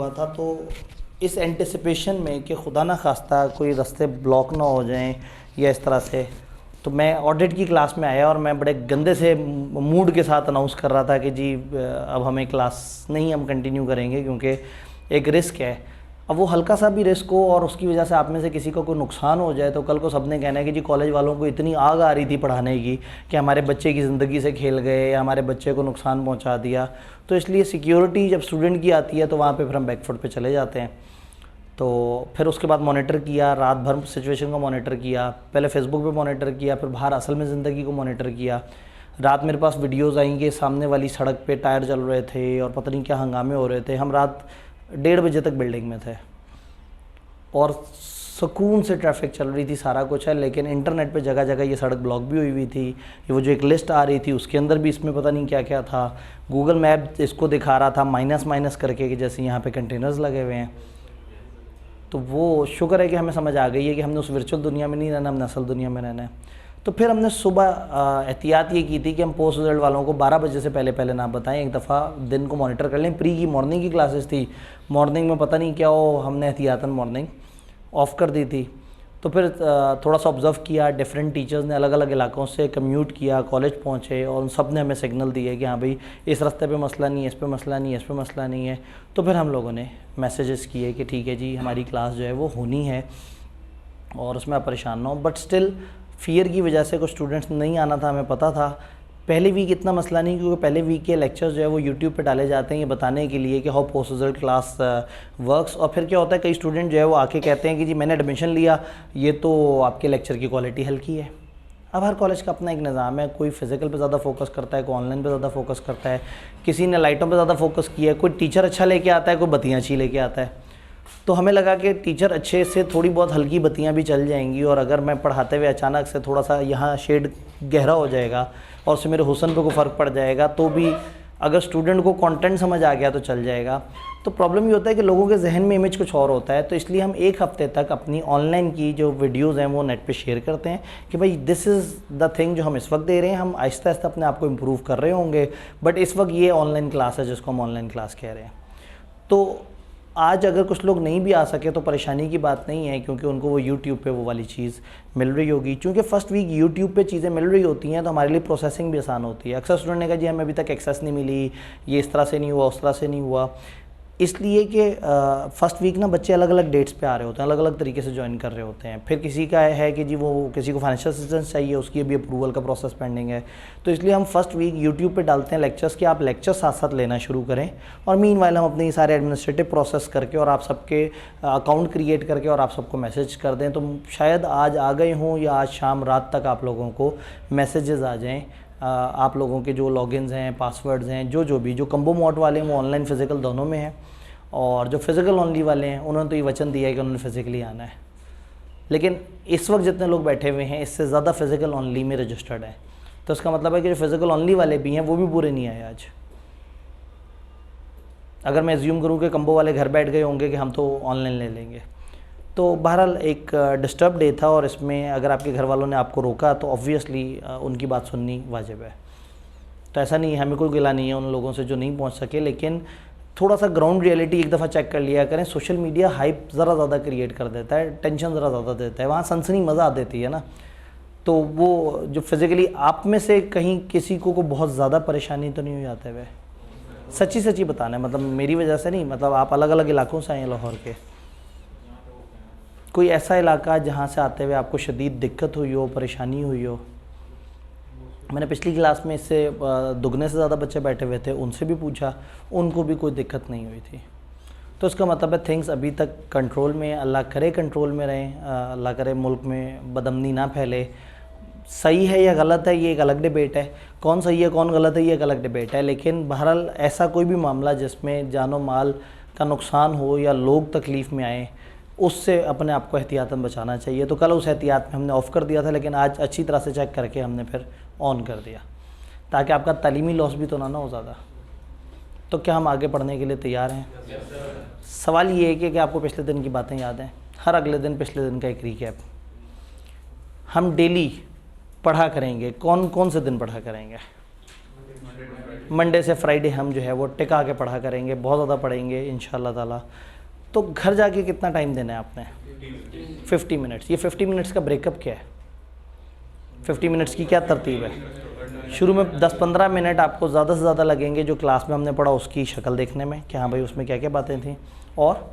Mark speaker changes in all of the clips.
Speaker 1: हुआ था, तो इस एंटिसिपेशन में कि खुदा ना खास्ता कोई रास्ते ब्लॉक ना हो जाएं या इस तरह से, तो मैं ऑडिट की क्लास में आया और मैं बड़े गंदे से मूड के साथ अनाउंस कर रहा था कि जी अब हमें क्लास नहीं हम कंटिन्यू करेंगे क्योंकि एक रिस्क है। अब वो हल्का सा भी रिस्क हो और उसकी वजह से आप में से किसी को कोई नुकसान हो जाए तो कल को सबने कहना है कि जी कॉलेज वालों को इतनी आग आ रही थी पढ़ाने की कि हमारे बच्चे की ज़िंदगी से खेल गए या हमारे बच्चे को नुकसान पहुंचा दिया। तो इसलिए सिक्योरिटी जब स्टूडेंट की आती है तो वहाँ पे फिर हम बैकफुट पे चले जाते हैं। तो फिर उसके बाद मॉनिटर किया, रात भर सिचुएशन को मॉनिटर किया, पहले फेसबुक पे मॉनिटर किया, फिर बाहर असल में ज़िंदगी को मॉनिटर किया। रात मेरे पास वीडियोस आएंगे, सामने वाली सड़क पे टायर चल रहे थे और पता नहीं क्या हंगामे हो रहे थे। हम रात 1:30 बजे तक बिल्डिंग में थे और सुकून से ट्रैफिक चल रही थी, सारा कुछ है, लेकिन इंटरनेट पे जगह जगह ये सड़क ब्लॉक भी हुई थी। वो जो एक लिस्ट आ रही थी उसके अंदर भी इसमें पता नहीं क्या क्या था। गूगल मैप इसको दिखा रहा था माइनस माइनस करके कि जैसे यहाँ पे कंटेनर्स लगे हुए हैं। तो वो शुक्र है कि हमें समझ आ गई है कि हमने उस वर्चुअल दुनिया में नहीं रहना, हमने असल दुनिया में रहना है। तो फिर हमने सुबह एहतियात ये की थी कि हम पोस्ट रिजल्ट वालों को 12 बजे से पहले पहले ना बताएं, एक दफ़ा दिन को मॉनिटर कर लें। प्री की मॉर्निंग की क्लासेस थी, मॉर्निंग में पता नहीं क्या हो, हमने एहतियातन मॉर्निंग ऑफ़ कर दी थी। तो फिर थोड़ा सा ऑब्ज़र्व किया, डिफरेंट टीचर्स ने अलग अलग इलाकों से कम्यूट किया, कॉलेज पहुँचे और उन सब ने हमें सिग्नल दिए कि हाँ भाई इस रास्ते पे मसला नहीं है, इस पे मसला नहीं है, इस पे मसला नहीं है। तो फिर हम लोगों ने मैसेजेस किए कि ठीक है जी हमारी क्लास जो है वो होनी है और उसमें आप परेशान ना हो। बट स्टिल फ़ियर की वजह से कुछ स्टूडेंट्स नहीं आना था, हमें पता था। पहले वीक इतना मसला नहीं क्योंकि पहले वीक के लेक्चर्स जो है वो यूट्यूब पे डाले जाते हैं ये बताने के लिए कि how post result class works. और फिर क्या होता है, कई स्टूडेंट जो है वो आके कहते हैं कि जी मैंने एडमिशन लिया, ये तो आपके लेक्चर की क्वालिटी हल्की है। अब हर कॉलेज का अपना एक निज़ाम है, कोई फिज़िकल पे ज़्यादा फोकस करता है, कोई ऑनलाइन पे ज़्यादा फोकस करता है, किसी ने लाइटों पे ज़्यादा फोकस किया है, कोई टीचर अच्छा लेके आता है, कोई बत्तियाँ अच्छी लेके आता है। तो हमें लगा कि टीचर अच्छे से थोड़ी बहुत हल्की बत्तियां भी चल जाएंगी और अगर मैं पढ़ाते हुए अचानक से थोड़ा सा यहाँ शेड गहरा हो जाएगा और उससे मेरे हुस्न पे को फ़र्क पड़ जाएगा तो भी अगर स्टूडेंट को कंटेंट समझ आ गया तो चल जाएगा। तो प्रॉब्लम ये होता है कि लोगों के जहन में इमेज कुछ और होता है। तो इसलिए हम एक हफ़्ते तक अपनी ऑनलाइन की जो वीडियोज़ हैं वो नेट पर शेयर करते हैं कि भाई दिस इज़ द थिंग जो हम इस वक्त दे रहे हैं। हम आहिस्ता आहिस्ता अपने आप को इम्प्रूव कर रहे होंगे, बट इस वक्त ये ऑनलाइन क्लास है जिसको हम ऑनलाइन क्लास कह रहे हैं। तो आज अगर कुछ लोग नहीं भी आ सके तो परेशानी की बात नहीं है क्योंकि उनको वो यूट्यूब पे वो वाली चीज़ मिल रही होगी। क्योंकि फ़र्स्ट वीक यूट्यूब पे चीज़ें मिल रही होती हैं तो हमारे लिए प्रोसेसिंग भी आसान होती है। अक्सर स्टूडेंट ने कहा जी हमें अभी तक एक्सेस नहीं मिली, ये इस तरह से नहीं हुआ, उस तरह से नहीं हुआ। इसलिए कि फ़र्स्ट वीक ना बच्चे अलग अलग डेट्स पे आ रहे होते हैं, अलग अलग तरीके से ज्वाइन कर रहे होते हैं। फिर किसी का है कि जी वो किसी को फाइनेंशियल असिस्टेंस चाहिए, उसकी अभी अप्रूवल का प्रोसेस पेंडिंग है। तो इसलिए हम फ़र्स्ट वीक यूट्यूब पे डालते हैं लेक्चर्स कि आप लेक्चर साथ साथ लेना शुरू करें और मीनवाइल हम अपने सारे एडमिनिस्ट्रेटिव प्रोसेस करके और आप सबके अकाउंट क्रिएट करके और आप सबको मैसेज कर दें। तो शायद आज आ गए हों या आज शाम रात तक आप लोगों को मैसेजेस आ जाएँ। आप लोगों के जो लॉगिन्स हैं, पासवर्ड्स हैं, जो भी जो कम्बो मोड वाले हैं वो ऑनलाइन फ़िज़िकल दोनों में है और जो फिज़िकल ओनली वाले हैं उन्होंने तो ये वचन दिया है कि उन्होंने फ़िज़िकली आना है। लेकिन इस वक्त जितने लोग बैठे हुए हैं इससे ज़्यादा फ़िज़िकल ओनली में रजिस्टर्ड है। तो इसका मतलब है कि जो फिज़िकल ओनली वाले भी हैं वो भी पूरे नहीं आए आज। अगर मैं एज्यूम करूँ कि कम्बो वाले घर बैठ गए होंगे कि हम तो ऑनलाइन ले लेंगे। तो बहरहाल एक डिस्टर्ब डे था और इसमें अगर आपके घर वालों ने आपको रोका तो ऑब्वियसली उनकी बात सुननी वाजिब है। तो ऐसा नहीं है, हमें कोई गिला नहीं है उन लोगों से जो नहीं पहुँच सके, लेकिन थोड़ा सा ग्राउंड रियलिटी एक दफ़ा चेक कर लिया करें। सोशल मीडिया हाइप ज़रा ज़्यादा क्रिएट कर देता है, टेंशन ज़रा ज़्यादा देता है, वहाँ सनसनी मज़ा आ देती है ना। तो वो जो फिज़िकली आप में से कहीं किसी को बहुत ज़्यादा परेशानी तो नहीं हो जाते हुए, सच्ची सच्ची बताना है, मतलब मेरी वजह से नहीं, मतलब आप अलग अलग इलाकों से आए हैं लाहौर के, कोई ऐसा इलाका जहाँ से आते हुए आपको शदीद दिक्कत हुई हो, परेशानी हुई हो। मैंने पिछली क्लास में इससे दुगने से ज़्यादा बच्चे बैठे हुए थे, उनसे भी पूछा, उनको भी कोई दिक्कत नहीं हुई थी। तो इसका मतलब है थिंग्स अभी तक कंट्रोल में, अल्लाह करे कंट्रोल में रहें, अल्लाह करे मुल्क में बदअमनी ना फैले। सही है या गलत है ये एक अलग डिबेट है, कौन सही है कौन गलत है ये एक अलग डिबेट है, लेकिन बहरहाल ऐसा कोई भी मामला जिसमें जानो माल का नुकसान हो या लोग तकलीफ़ में आए उससे अपने आप को एहतियातन बचाना चाहिए। तो कल उस एहतियात में हमने ऑफ़ कर दिया था, लेकिन आज अच्छी तरह से चेक करके हमने फिर ऑन कर दिया ताकि आपका तालीमी लॉस भी तो ना हो ज़्यादा। तो क्या हम आगे पढ़ने के लिए तैयार हैं? सवाल ये है कि आपको पिछले दिन की बातें याद हैं? हर अगले दिन पिछले दिन का एक रिकैप। हम डेली पढ़ा करेंगे, कौन कौन से दिन पढ़ा करेंगे? मंडे से फ्राइडे हम जो है वो टिका के पढ़ा करेंगे, बहुत ज़्यादा पढ़ेंगे इंशाल्लाह ताला। तो घर जाके कितना टाइम देना है आपने? 50 मिनट्स। ये 50 मिनट्स का ब्रेकअप क्या है? 50 मिनट्स की क्या तरतीब है? शुरू में 10-15 मिनट आपको ज़्यादा से ज़्यादा लगेंगे जो क्लास में हमने पढ़ा उसकी शक्ल देखने में कि हाँ भाई उसमें क्या क्या बातें थी, और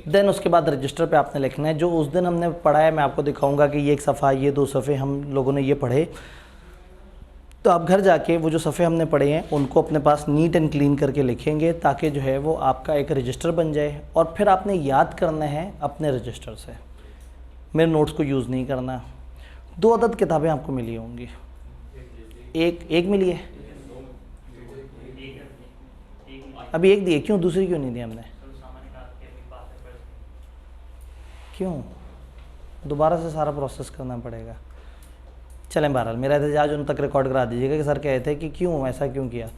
Speaker 1: देन उसके बाद रजिस्टर पे आपने लिखना है जो उस दिन हमने पढ़ा है। मैं आपको दिखाऊंगा कि ये एक सफ़ा, ये 2 सफ़े हम लोगों ने ये पढ़े। तो आप घर जाके वो जो सफ़े हमने पढ़े हैं उनको अपने पास नीट एंड क्लीन करके लिखेंगे ताकि जो है वो आपका एक रजिस्टर बन जाए। और फिर आपने याद करना है अपने रजिस्टर से, मेरे नोट्स को यूज़ नहीं करना। 2 अदद किताबें आपको मिली होंगी, एक मिली है, अभी एक दी है, क्यों दूसरी क्यों नहीं दी हमने? क्यों? दोबारा से सारा प्रोसेस करना पड़ेगा। चलें बहरहाल मेरा एहतजाज उन तक रिकॉर्ड करा दीजिएगा कि सर कहे थे कि क्यों ऐसा क्यों किया,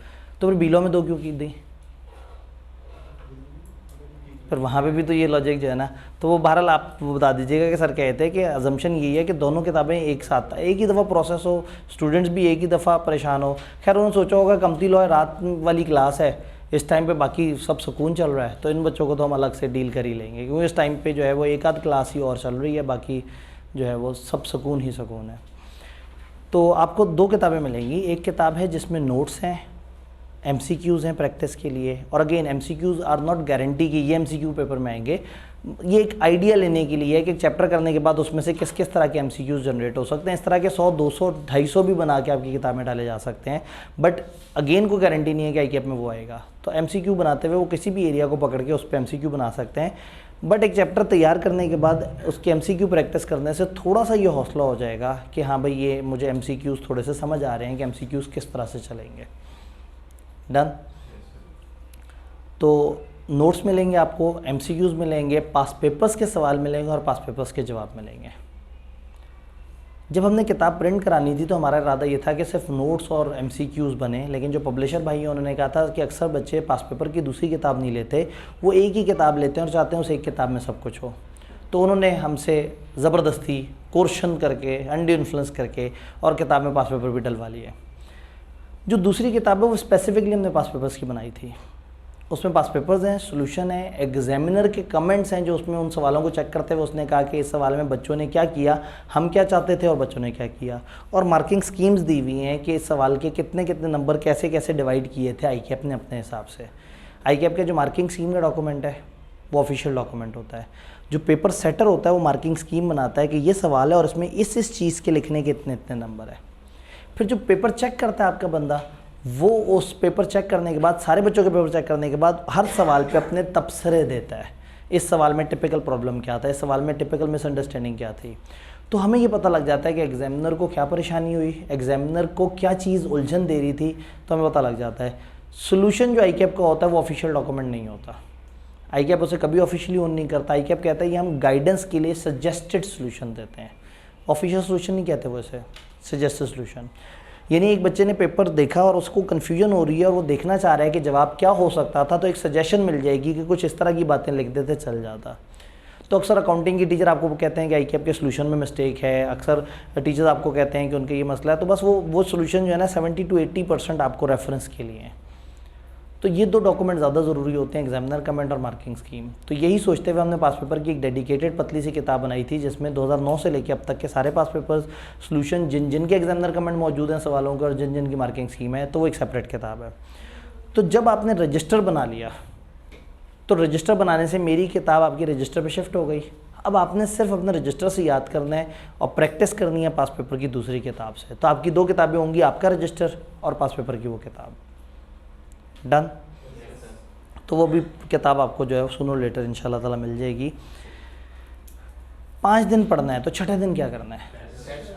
Speaker 1: तो फिर बिलों में 2 क्यों की दी? फिर वहाँ पे भी तो ये लॉजिक जो है ना, तो वो बहरहाल आप बता दीजिएगा कि सर कहते हैं कि अजम्पशन यही है कि दोनों किताबें एक साथ एक ही दफ़ा प्रोसेस हो, स्टूडेंट्स भी एक ही दफ़ा परेशान हो। खैर उन्होंने सोचा होगा कमती लॉ है, रात वाली क्लास है, इस टाइम पे बाकी सब सुकून चल रहा है, तो इन बच्चों को तो हम अलग से डील कर ही लेंगे, क्योंकि इस टाइम पे जो है वो एक आध क्लास ही और चल रही है, बाकी जो है वो सब सुकून ही सुकून है। तो आपको 2 किताबें मिलेंगी। एक किताब है जिसमें नोट्स हैं, MCQs हैं प्रैक्टिस के लिए, और again MCQs are not guarantee कि ये MCQ पेपर में आएंगे। ये एक आइडिया लेने के लिए है कि चैप्टर करने के बाद उसमें से किस किस तरह के MCQs जनरेट हो सकते हैं। इस तरह के 100, 200, 250 भी बना के आपकी किताब में डाले जा सकते हैं, बट अगेन कोई गारंटी नहीं है कि ICAP में वो आएगा। तो MCQ बनाते हुए वो किसी भी एरिया को पकड़ के उस पर MCQ बना सकते हैं, बट एक चैप्टर तैयार करने के बाद उसके MCQ प्रैक्टिस करने से थोड़ा सा ये हौसला हो जाएगा कि हाँ भाई ये मुझे MCQs थोड़े से समझ आ रहे हैं कि MCQs किस तरह से चलेंगे। डन। तो नोट्स मिलेंगे आपको, MCQs मिलेंगे, पास पेपर्स के सवाल मिलेंगे और पास पेपर्स के जवाब मिलेंगे। जब हमने किताब प्रिंट करानी थी तो हमारा इरादा ये था कि सिर्फ नोट्स और MCQs बने, लेकिन जो पब्लिशर भाई हैं उन्होंने कहा था कि अक्सर बच्चे पास पेपर की दूसरी किताब नहीं लेते, वो एक ही किताब लेते हैं और चाहते हैं उस एक किताब में सब कुछ हो। तो उन्होंने हमसे ज़बरदस्ती कोर्शन करके, अंडर इन्फ्लुएंस करके और किताब में पास पेपर भी डलवा लिए। जो दूसरी किताब है वो स्पेसिफिकली हमने पास पेपर्स की बनाई थी। उसमें पास पेपर्स हैं, सॉल्यूशन है, एग्जामिनर के कमेंट्स हैं जो उसमें उन सवालों को चेक करते हुए उसने कहा कि इस सवाल में बच्चों ने क्या किया, हम क्या चाहते थे और बच्चों ने क्या किया, और मार्किंग स्कीम्स दी हुई हैं कि इस सवाल के कितने कितने नंबर कैसे कैसे डिवाइड किए थे ICAP ने अपने हिसाब से। ICAP का जो मार्किंग स्कीम का डॉक्यूमेंट है वो ऑफिशियल डॉक्यूमेंट होता है। जो पेपर सेटर होता है वो मार्किंग स्कीम बनाता है कि ये सवाल है और इसमें इस चीज़ के लिखने के इतने इतने नंबर है। फिर जो पेपर चेक करता है आपका बंदा, वो उस पेपर चेक करने के बाद, सारे बच्चों के पेपर चेक करने के बाद हर सवाल पे अपने तबसरे देता है। इस सवाल में टिपिकल प्रॉब्लम क्या था, इस सवाल में टिपिकल मिसअंडरस्टैंडिंग क्या थी। तो हमें ये पता लग जाता है कि एग्जामिनर को क्या परेशानी हुई, एग्जामिनर को क्या चीज़ उलझन दे रही थी, तो हमें पता लग जाता है। सोल्यूशन जो ICAP का होता है वो ऑफिशियल डॉक्यूमेंट नहीं होता, ICAP उसे कभी ऑफिशियली ऑन नहीं करता। ICAP कहता है कि हम गाइडेंस के लिए सजेस्टेड सोल्यूशन देते हैं, ऑफिशियल सोल्यूशन नहीं कहते वो इसे, सजेस्टेड सोल्यूशन। यानी एक बच्चे ने पेपर देखा और उसको कन्फ्यूजन हो रही है और वो देखना चाह रहा है कि जवाब क्या हो सकता था, तो एक सजेशन मिल जाएगी कि कुछ इस तरह की बातें लिख देते चल जाता। तो अक्सर अकाउंटिंग की टीचर आपको कहते हैं कि ICAP के सोल्यूशन में मिस्टेक है, अक्सर टीचर्स आपको कहते हैं कि उनके ये मसला है, तो बस वो सोल्यूशन जो है ना 70 to 80% आपको रेफरेंस के लिए है। तो ये 2 डॉक्यूमेंट ज़्यादा ज़रूरी होते हैं, एग्जामिनर कमेंट और मार्किंग स्कीम। तो यही सोचते हुए हमने पास पेपर की एक डेडिकेटेड पतली सी किताब बनाई थी जिसमें 2009 से लेकर अब तक के सारे पास पेपर्स, सोल्यूशन, जिनके एग्जामिनर कमेंट मौजूद हैं सवालों के और जिन की मार्किंग स्कीम है, तो वो एक सेपरेट किताब है। तो जब आपने रजिस्टर बना लिया तो रजिस्टर बनाने से मेरी किताब आपकी रजिस्टर पर शिफ्ट हो गई। अब आपने सिर्फ अपने रजिस्टर से याद करना है और प्रैक्टिस करनी है पास पेपर की दूसरी किताब से। तो आपकी 2 किताबें होंगी, आपका रजिस्टर और पास पेपर की वो किताब। डन। तो वो भी किताब आपको जो है सुनो लेटर इंशाल्लाह ताला मिल जाएगी। 5 दिन पढ़ना है तो छठे दिन क्या करना है?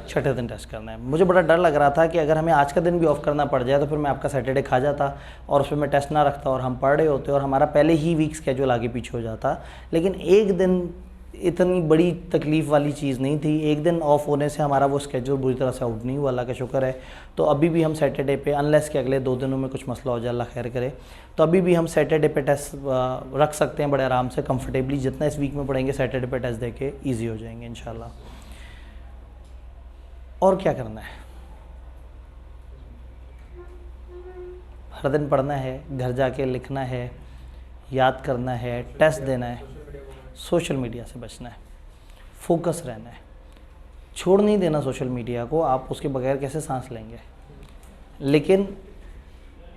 Speaker 1: छठे दिन टेस्ट करना है। मुझे बड़ा डर लग रहा था कि अगर हमें आज का दिन भी ऑफ करना पड़ जाए तो फिर मैं आपका सैटरडे खा जाता और उस पर मैं टेस्ट ना रखता और हम पढ़ रहे होते और हमारा पहले ही वीक स्केड्यूल आगे पीछे हो जाता। लेकिन एक दिन इतनी बड़ी तकलीफ़ वाली चीज़ नहीं थी, एक दिन ऑफ होने से हमारा वो स्केड्यूल बुरी तरह से आउट नहीं हुआ, अल्लाह का शुक्र है। तो अभी भी हम सैटरडे पे, अनलेस के अगले 2 दिनों में कुछ मसला हो जाए, अल्लाह खैर करे, तो अभी भी हम सैटरडे पे टेस्ट रख सकते हैं बड़े आराम से, कंफर्टेबली। जितना इस वीक में पढ़ेंगे सैटरडे पे टेस्ट देके ईजी हो जाएंगे इंशाल्लाह। और क्या करना है? हर दिन पढ़ना है, घर जाके लिखना है, याद करना है, टेस्ट देना है। सोशल मीडिया से बचना है, फोकस रहना है, छोड़ नहीं देना सोशल मीडिया को। आप उसके बगैर कैसे सांस लेंगे, लेकिन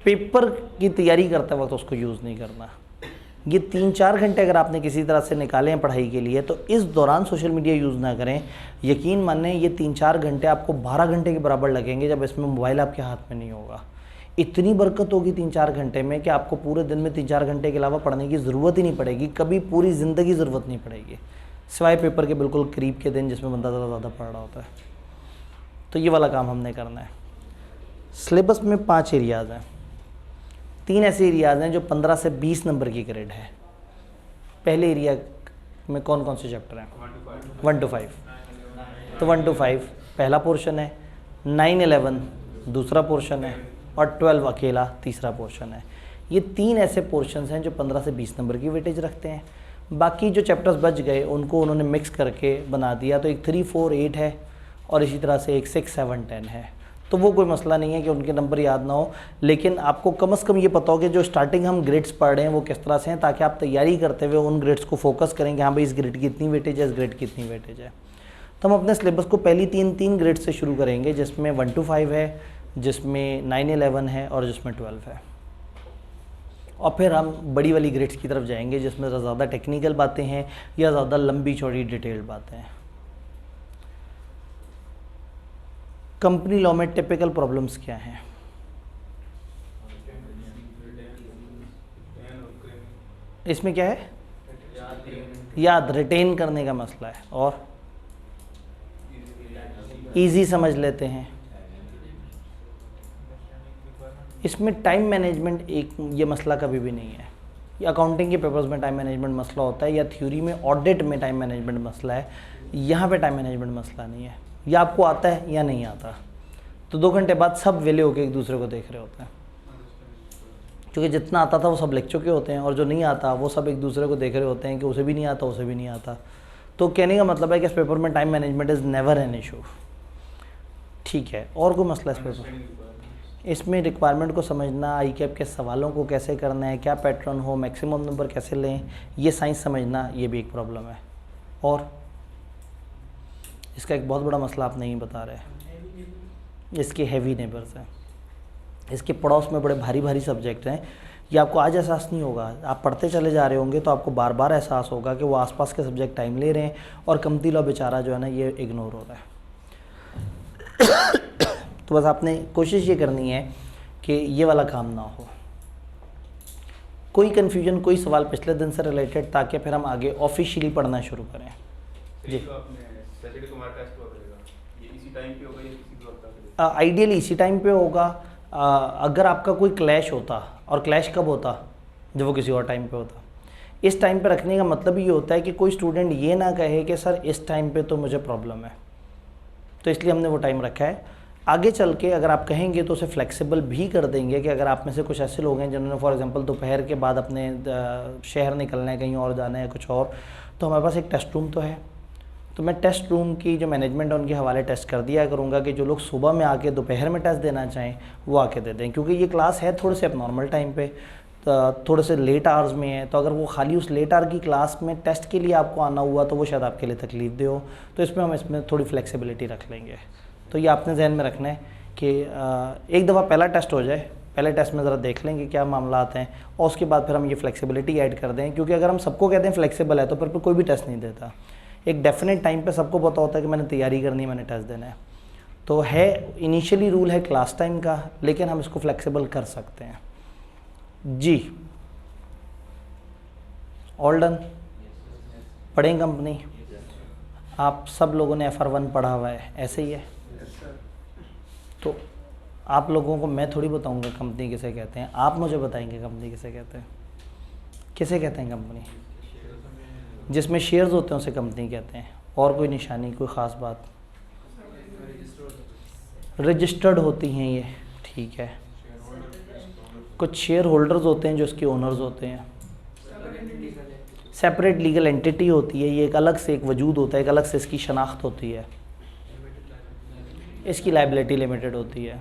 Speaker 1: पेपर की तैयारी करते वक्त उसको यूज़ नहीं करना। ये 3-4 घंटे अगर आपने किसी तरह से निकाले हैं पढ़ाई के लिए, तो इस दौरान सोशल मीडिया यूज़ ना करें। यकीन मानें ये 3-4 घंटे आपको 12 घंटे के बराबर लगेंगे जब इसमें मोबाइल आपके हाथ में नहीं होगा। इतनी बरकत होगी 3-4 घंटे में कि आपको पूरे दिन में 3-4 घंटे के अलावा पढ़ने की ज़रूरत ही नहीं पड़ेगी, कभी पूरी ज़िंदगी ज़रूरत नहीं पड़ेगी, सिवाय पेपर के बिल्कुल करीब के दिन जिसमें बंदा ज़्यादा पढ़ रहा होता है। तो ये वाला काम हमने करना है। सिलेबस में 5 एरियाज़ हैं, 3 ऐसे एरियाज़ हैं जो 15 से 20 नंबर की ग्रेड है। पहले एरिया में कौन कौन से चैप्टर हैं? 1 to 5। तो 1 to 5 पहला पोर्शन है, 9-11 दूसरा पोर्शन है, और 12 अकेला तीसरा पोर्शन है। ये 3 ऐसे पोर्शंस हैं जो 15 से 20 नंबर की वेटेज रखते हैं। बाकी जो चैप्टर्स बच गए उनको उन्होंने मिक्स करके बना दिया, तो एक 3, 4, 8 है, और इसी तरह से एक 6, 7, 10 है। तो वो कोई मसला नहीं है कि उनके नंबर याद ना हो, लेकिन आपको कम से कम ये पता हो कि जो स्टार्टिंग हम ग्रेड्स पढ़ रहे हैं वो किस तरह से हैं, ताकि आप तैयारी करते हुए उन ग्रेड्स को फोकस करें कि हाँ भाई इस ग्रेड की इतनी वेटेज है, इस ग्रेड की इतनी वेटेज है। तो हम अपने सिलेबस को पहली 3 ग्रेड से शुरू करेंगे, जिसमें 1 to 5 है, जिसमें 9-11 है, और जिसमें 12 है। और फिर हम बड़ी वाली ग्रेड्स की तरफ जाएंगे जिसमें ज़्यादा टेक्निकल बातें हैं या ज़्यादा लंबी चौड़ी डिटेल्ड बातें हैं। कंपनी लॉ में टिपिकल प्रॉब्लम्स क्या हैं? इसमें क्या है? याद रिटेन करने का मसला है, और इजी समझ लेते हैं। इसमें टाइम मैनेजमेंट एक ये मसला कभी भी नहीं है। ये अकाउंटिंग के पेपर्स में टाइम मैनेजमेंट मसला होता है, या थ्योरी में ऑडिट में टाइम मैनेजमेंट मसला है। यहाँ पे टाइम मैनेजमेंट मसला नहीं है, या आपको आता है या नहीं आता। तो 2 घंटे बाद सब वेले होकर एक दूसरे को देख रहे होते हैं, क्योंकि जितना आता था वो सब लिख चुके होते हैं, और जो नहीं आता वो सब एक दूसरे को देख रहे होते हैं कि उसे भी नहीं आता, उसे भी नहीं आता। तो कहने का मतलब है कि इस पेपर में time management is never an issue. ठीक है, और कोई मसला इस पेपर? इसमें रिक्वायरमेंट को समझना, आई कैप के सवालों को कैसे करना है, क्या पैटर्न हो, मैक्सिमम नंबर कैसे लें, ये साइंस समझना, ये भी एक प्रॉब्लम है। और इसका एक बहुत बड़ा मसला आप नहीं बता रहे, इसके हैवी नेबर्स हैं, इसके पड़ोस में बड़े भारी भारी सब्जेक्ट हैं। ये आपको आज एहसास नहीं होगा, आप पढ़ते चले जा रहे होंगे तो आपको बार बार एहसास होगा कि वो आसपास के सब्जेक्ट टाइम ले रहे हैं, और कंपनी लॉ बेचारा जो है ना ये इग्नोर हो रहा है। तो बस आपने कोशिश ये करनी है कि ये वाला काम ना हो। कोई कन्फ्यूजन, कोई सवाल पिछले दिन से रिलेटेड, ताकि फिर हम आगे ऑफिशियली पढ़ना शुरू करें। जी, आइडियली इसी टाइम पे होगा। अगर आपका कोई क्लैश होता, और क्लैश कब होता? जब वो किसी और टाइम पे होता। इस टाइम पे रखने का मतलब ये होता है कि कोई स्टूडेंट ये ना कहे कि सर इस टाइम पे तो मुझे प्रॉब्लम है, तो इसलिए हमने वो टाइम रखा है। आगे चल के अगर आप कहेंगे तो उसे फ्लेक्सिबल भी कर देंगे कि अगर आप में से कुछ ऐसे लोग हैं जिन्होंने फॉर एग्जांपल दोपहर के बाद अपने शहर निकलना है, कहीं और जाना है, कुछ और, तो हमारे पास एक टेस्ट रूम तो है। तो मैं टेस्ट रूम की जो मैनेजमेंट है उनके हवाले टेस्ट कर दिया करूँगा कि जो लोग सुबह में आके दोपहर में टेस्ट देना चाहें वो आके दे दें, क्योंकि ये क्लास है थोड़े से अब नॉर्मल टाइम पे, थोड़े से लेट आवर्स में है। तो अगर वो खाली उस लेट आवर की क्लास में टेस्ट के लिए आपको आना हुआ तो वो शायद आपके लिए तकलीफ दे हो, तो इसमें हम इसमें थोड़ी फ्लेक्सिबिलिटी रख लेंगे। तो ये आपने जहन में रखना है कि एक दफ़ा पहला टेस्ट हो जाए, पहले टेस्ट में ज़रा देख लेंगे क्या मामला आते हैं, और उसके बाद फिर हम ये फ्लेक्सिबिलिटी ऐड कर दें। क्योंकि अगर हम सबको कहते हैं फ्लेक्सिबल है तो फिर कोई भी टेस्ट नहीं देता। एक डेफिनेट टाइम पे सबको पता होता है कि मैंने तैयारी करनी है, मैंने टेस्ट देना है। तो है इनिशियली रूल है क्लास टाइम का, लेकिन हम इसको फ्लेक्सिबल कर सकते हैं। जी, ऑल डन? पढ़ें कंपनी? आप सब लोगों ने FR1 पढ़ा हुआ है, ऐसे ही है? तो आप लोगों को मैं थोड़ी बताऊंगा कंपनी किसे कहते हैं, आप मुझे बताएंगे कंपनी किसे कहते हैं। किसे कहते हैं कंपनी? जिसमें शेयर्स होते हैं उसे कंपनी कहते हैं। और कोई निशानी, कोई ख़ास बात? रजिस्टर्ड होती हैं ये, ठीक है। कुछ शेयर होल्डर्स होते हैं जो इसके ओनर्स होते हैं। सेपरेट लीगल एंटिटी होती है, ये एक अलग से एक वजूद होता है, एक अलग से इसकी शनाख्त होती है, इसकी लायबिलिटी लिमिटेड होती है।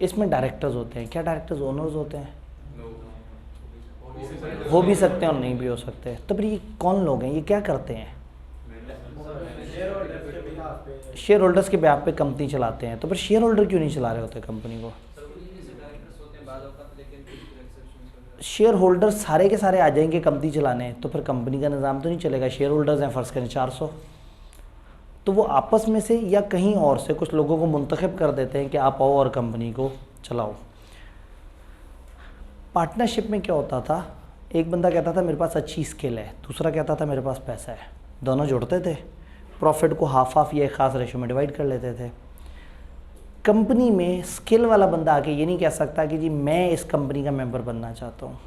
Speaker 1: इसमें डायरेक्टर्स होते हैं, क्या डायरेक्टर्स ओनर्स होते हैं? हो भी सकते हैं और नहीं भी हो सकते। तो फिर ये कौन लोग हैं, ये क्या करते हैं? शेयर होल्डर्स के ब्याह पे कंपनी चलाते हैं। तो फिर शेयर होल्डर क्यों नहीं चला रहे होते कंपनी को? शेयर होल्डर्स सारे के सारे आ जाएंगे कंपनी चलाने, तो फिर कंपनी का निज़ाम तो नहीं चलेगा। शेयर होल्डर्स हैं फ़र्ज़ करें 400, तो वो आपस में से या कहीं और से कुछ लोगों को मुंतखब कर देते हैं कि आप आओ और कंपनी को चलाओ। पार्टनरशिप में क्या होता था, एक बंदा कहता था मेरे पास अच्छी स्किल है, दूसरा कहता था मेरे पास पैसा है, दोनों जुड़ते थे, प्रॉफिट को हाफ हाफ या एक ख़ास रेशो में डिवाइड कर लेते थे। कंपनी में स्किल वाला बंदा आके ये नहीं कह सकता कि जी मैं इस कंपनी का मेंबर बनना चाहता हूँ।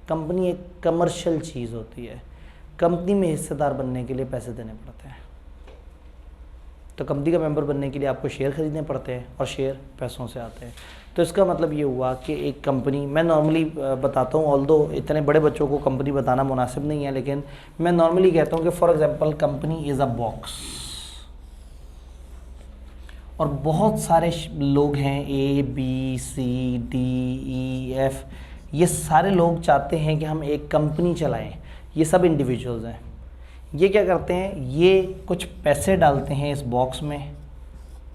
Speaker 1: कंपनी एक कमर्शियल चीज़ होती है, कंपनी में हिस्सेदार बनने के लिए पैसे देने पड़ते हैं। तो कंपनी का मेंबर बनने के लिए आपको शेयर खरीदने पड़ते हैं और शेयर पैसों से आते हैं। तो इसका मतलब ये हुआ कि एक कंपनी, मैं नॉर्मली बताता हूँ, ऑल्दो इतने बड़े बच्चों को कंपनी बताना मुनासिब नहीं है, लेकिन मैं नॉर्मली कहता हूँ कि for example company is a box और बहुत सारे लोग हैं, A B C D E F, ये सारे लोग चाहते हैं कि हम एक कंपनी चलाएं। ये सब इंडिविजुअल्स हैं। ये क्या करते हैं, ये कुछ पैसे डालते हैं इस बॉक्स में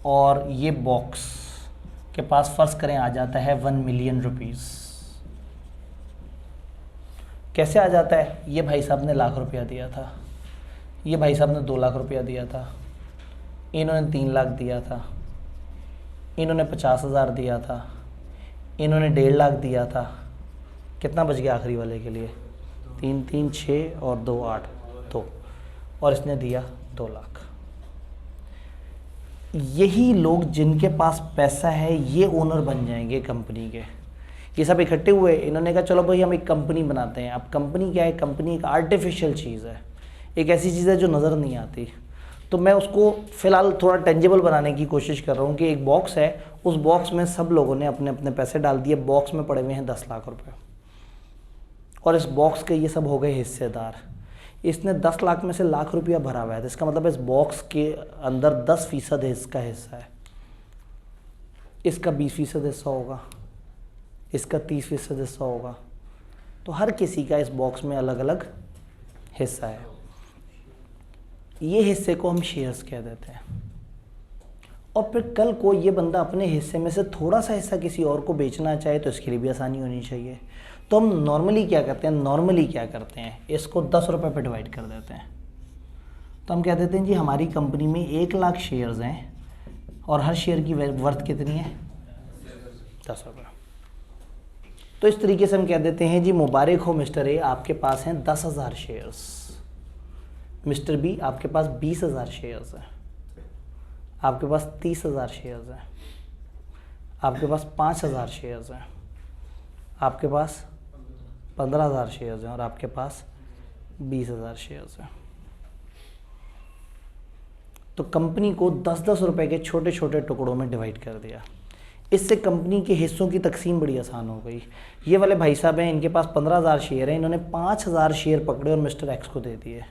Speaker 1: और ये बॉक्स के पास फ़र्ज़ करें आ जाता है 1 मिलियन रुपीज़। कैसे आ जाता है? ये भाई साहब ने लाख रुपया दिया था, ये भाई साहब ने 2 लाख रुपया दिया था, इन्होंने 3 लाख दिया था, इन्होंने 50,000 दिया था, इन्होंने 1.5 लाख दिया था। कितना बच गया आखिरी वाले के लिए? 3 3 6 और 2 8 2, और इसने दिया 2 लाख। यही लोग जिनके पास पैसा है ये ओनर बन जाएंगे कंपनी के। ये सब इकट्ठे हुए, इन्होंने कहा चलो भाई हम एक कंपनी बनाते हैं। अब कंपनी क्या है? कंपनी एक आर्टिफिशियल चीज़ है, एक ऐसी चीज़ है जो नज़र नहीं आती। तो मैं उसको फ़िलहाल थोड़ा टेंजिबल बनाने की कोशिश कर रहा हूँ कि एक बॉक्स है, उस बॉक्स में सब लोगों ने अपने अपने पैसे डाल दिए। बॉक्स में पड़े हुए हैं 10 लाख रुपए और इस बॉक्स के ये सब हो गए हिस्सेदार। इसने 10 लाख में से लाख रुपया भरा हुआ है, तो इसका मतलब इस बॉक्स के अंदर 10% इसका हिस्सा है, इसका 20% हिस्सा होगा, इसका 30% हिस्सा होगा। तो हर किसी का इस बॉक्स में अलग अलग हिस्सा है। ये हिस्से को हम शेयर्स कह देते हैं। और फिर कल को ये बंदा अपने हिस्से में से थोड़ा सा हिस्सा किसी और को बेचना चाहे तो इसके लिए भी आसानी होनी चाहिए। तो हम नॉर्मली क्या करते हैं, इसको 10 रुपये पर डिवाइड कर देते हैं। तो हम कह देते हैं जी हमारी कंपनी में 1 लाख शेयर्स हैं और हर शेयर की वर्थ कितनी है? 10 रुपये। तो इस तरीके से हम कह देते हैं जी मुबारक हो मिस्टर ए, आपके पास हैं 10,000 शेयर्स। मिस्टर बी, आपके पास 20,000 शेयर्स हैं। आपके पास 30,000 शेयर्स हैं। आपके पास 5,000 शेयर्स हैं। आपके पास 15,000 शेयर्स हैं और आपके पास 20,000 शेयर्स हैं। तो कंपनी को 10-10 रुपए के छोटे छोटे टुकड़ों में डिवाइड कर दिया। इससे कंपनी के हिस्सों की तकसीम बड़ी आसान हो गई। ये वाले भाई साहब हैं, इनके पास 15,000 शेयर हैं, इन्होंने 5,000 शेयर पकड़े और मिस्टर एक्स को दे दिए।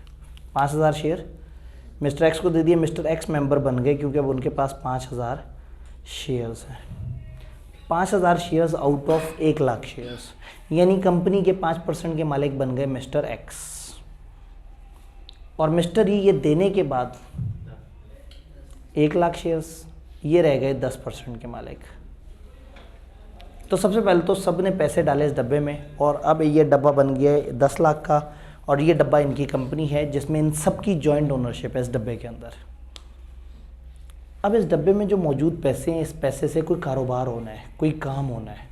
Speaker 1: 5,000 शेयर मिस्टर एक्स को दे दिए। मिस्टर एक्स मेंबर बन गए क्योंकि अब उनके पास 5,000 शेयर्स हैं। 5,000 shares out of 1 lakh shares, यानी कंपनी के 5% के मालिक बन गए मिस्टर एक्स। और मिस्टर ई ये देने के बाद 1 लाख शेयर्स, ये रह गए 10% के मालिक। तो सबसे पहले तो सब ने पैसे डाले इस डब्बे में और अब ये डब्बा बन गया है 10 लाख का और ये डब्बा इनकी कंपनी है जिसमें इन सब की जॉइंट ओनरशिप है इस डब्बे के अंदर। अब इस डब्बे में जो मौजूद पैसे हैं, इस पैसे से कोई कारोबार होना है, कोई काम होना है।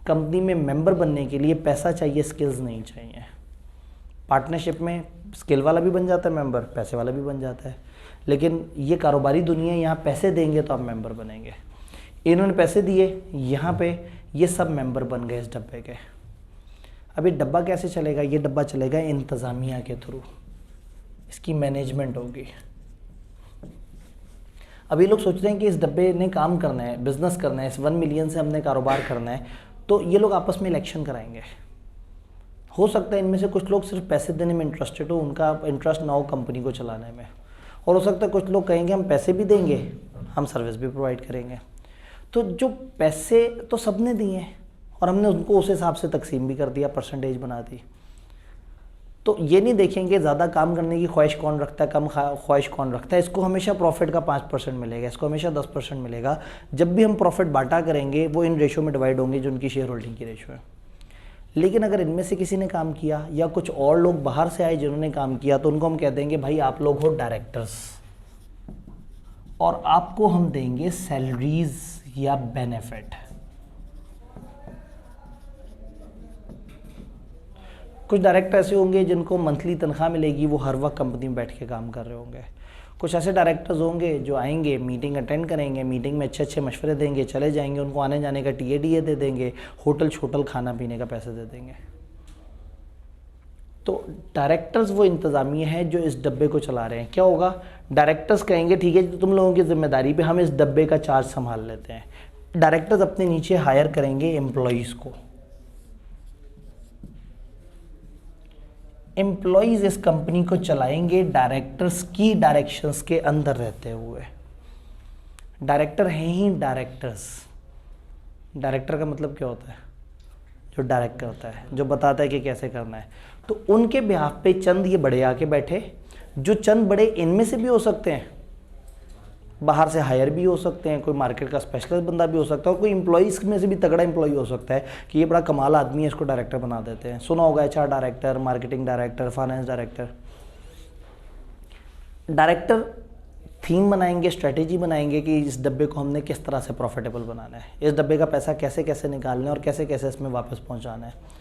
Speaker 1: कंपनी में मेंबर बनने के लिए पैसा चाहिए, स्किल्स नहीं चाहिए। पार्टनरशिप में स्किल वाला भी बन जाता है मेंबर, पैसे वाला भी बन जाता है। लेकिन ये कारोबारी दुनिया, यहाँ पैसे देंगे तो आप मेंबर बनेंगे। इन्होंने पैसे दिए, यहाँ पे ये सब मेंबर बन गए इस डब्बे के। अब ये डब्बा कैसे चलेगा? ये डब्बा चलेगा इंतज़ामिया के थ्रू, इसकी मैनेजमेंट होगी। अब ये लोग सोचते हैं कि इस डब्बे ने काम करना है, बिज़नेस करना है, इस 1 मिलियन से हमने कारोबार करना है, तो ये लोग आपस में इलेक्शन कराएंगे। हो सकता है इनमें से कुछ लोग सिर्फ पैसे देने में इंटरेस्टेड हो, उनका इंटरेस्ट ना हो कंपनी को चलाने में। और हो सकता है कुछ लोग कहेंगे हम पैसे भी देंगे, हम सर्विस भी प्रोवाइड करेंगे। तो जो पैसे तो सबने दिए हैं और हमने उनको उस हिसाब से तकसीम भी कर दिया, परसेंटेज बना दी। तो ये नहीं देखेंगे ज़्यादा काम करने की ख्वाहिश कौन रखता है, कम ख्वाहिश कौन रखता है। इसको हमेशा प्रॉफिट का 5% मिलेगा, इसको हमेशा 10% मिलेगा। जब भी हम प्रॉफिट बांटा करेंगे वो इन रेशो में डिवाइड होंगे जो उनकी शेयर होल्डिंग की रेशो है। लेकिन अगर इनमें से किसी ने काम किया या कुछ और लोग बाहर से आए जिन्होंने काम किया, तो उनको हम कह देंगे भाई आप लोग हो डायरेक्टर्स और आपको हम देंगे सैलरीज या बेनिफिट। कुछ डायरेक्टर ऐसे होंगे जिनको मंथली तनख्वाह मिलेगी, वो हर वक्त कंपनी में बैठ के काम कर रहे होंगे। कुछ ऐसे डायरेक्टर्स होंगे जो आएंगे, मीटिंग अटेंड करेंगे, मीटिंग में अच्छे अच्छे मशवरे देंगे, चले जाएंगे, उनको आने जाने का टीए दे देंगे, होटल छोटल खाना पीने का पैसे दे देंगे। तो डायरेक्टर्स वो इंतज़ामिया है जो इस डब्बे को चला रहे हैं। क्या होगा, डायरेक्टर्स कहेंगे ठीक है तुम लोगों की जिम्मेदारी पे हम इस डब्बे का चार्ज संभाल लेते हैं। डायरेक्टर्स अपने नीचे हायर करेंगे एम्प्लॉयज़ को। एम्प्लॉयज़ इस कंपनी को चलाएंगे डायरेक्टर्स की डायरेक्शंस के अंदर रहते हुए। डायरेक्टर हैं ही डायरेक्टर्स। डायरेक्टर का मतलब क्या होता है, जो डायरेक्ट करता है, जो बताता है कि कैसे करना है। तो उनके बिहाफ पे चंद ये बड़े आके बैठे, जो चंद बड़े इनमें से भी हो सकते हैं, बाहर से हायर भी हो सकते हैं, कोई मार्केट का स्पेशलिस्ट बंदा भी हो सकता है, और कोई एम्प्लॉइज़ में से भी तगड़ा एम्प्लॉई हो सकता है कि ये बड़ा कमाल आदमी है, इसको डायरेक्टर बना देते हैं। सुना होगा HR director, marketing director, finance director. Director theme बनाएंगे, स्ट्रेटेजी बनाएंगे कि इस डब्बे को हमने किस तरह से प्रॉफिटेबल बनाना है, इस डब्बे का पैसा कैसे कैसे निकालना है और कैसे कैसे इसमें वापस पहुँचाना है।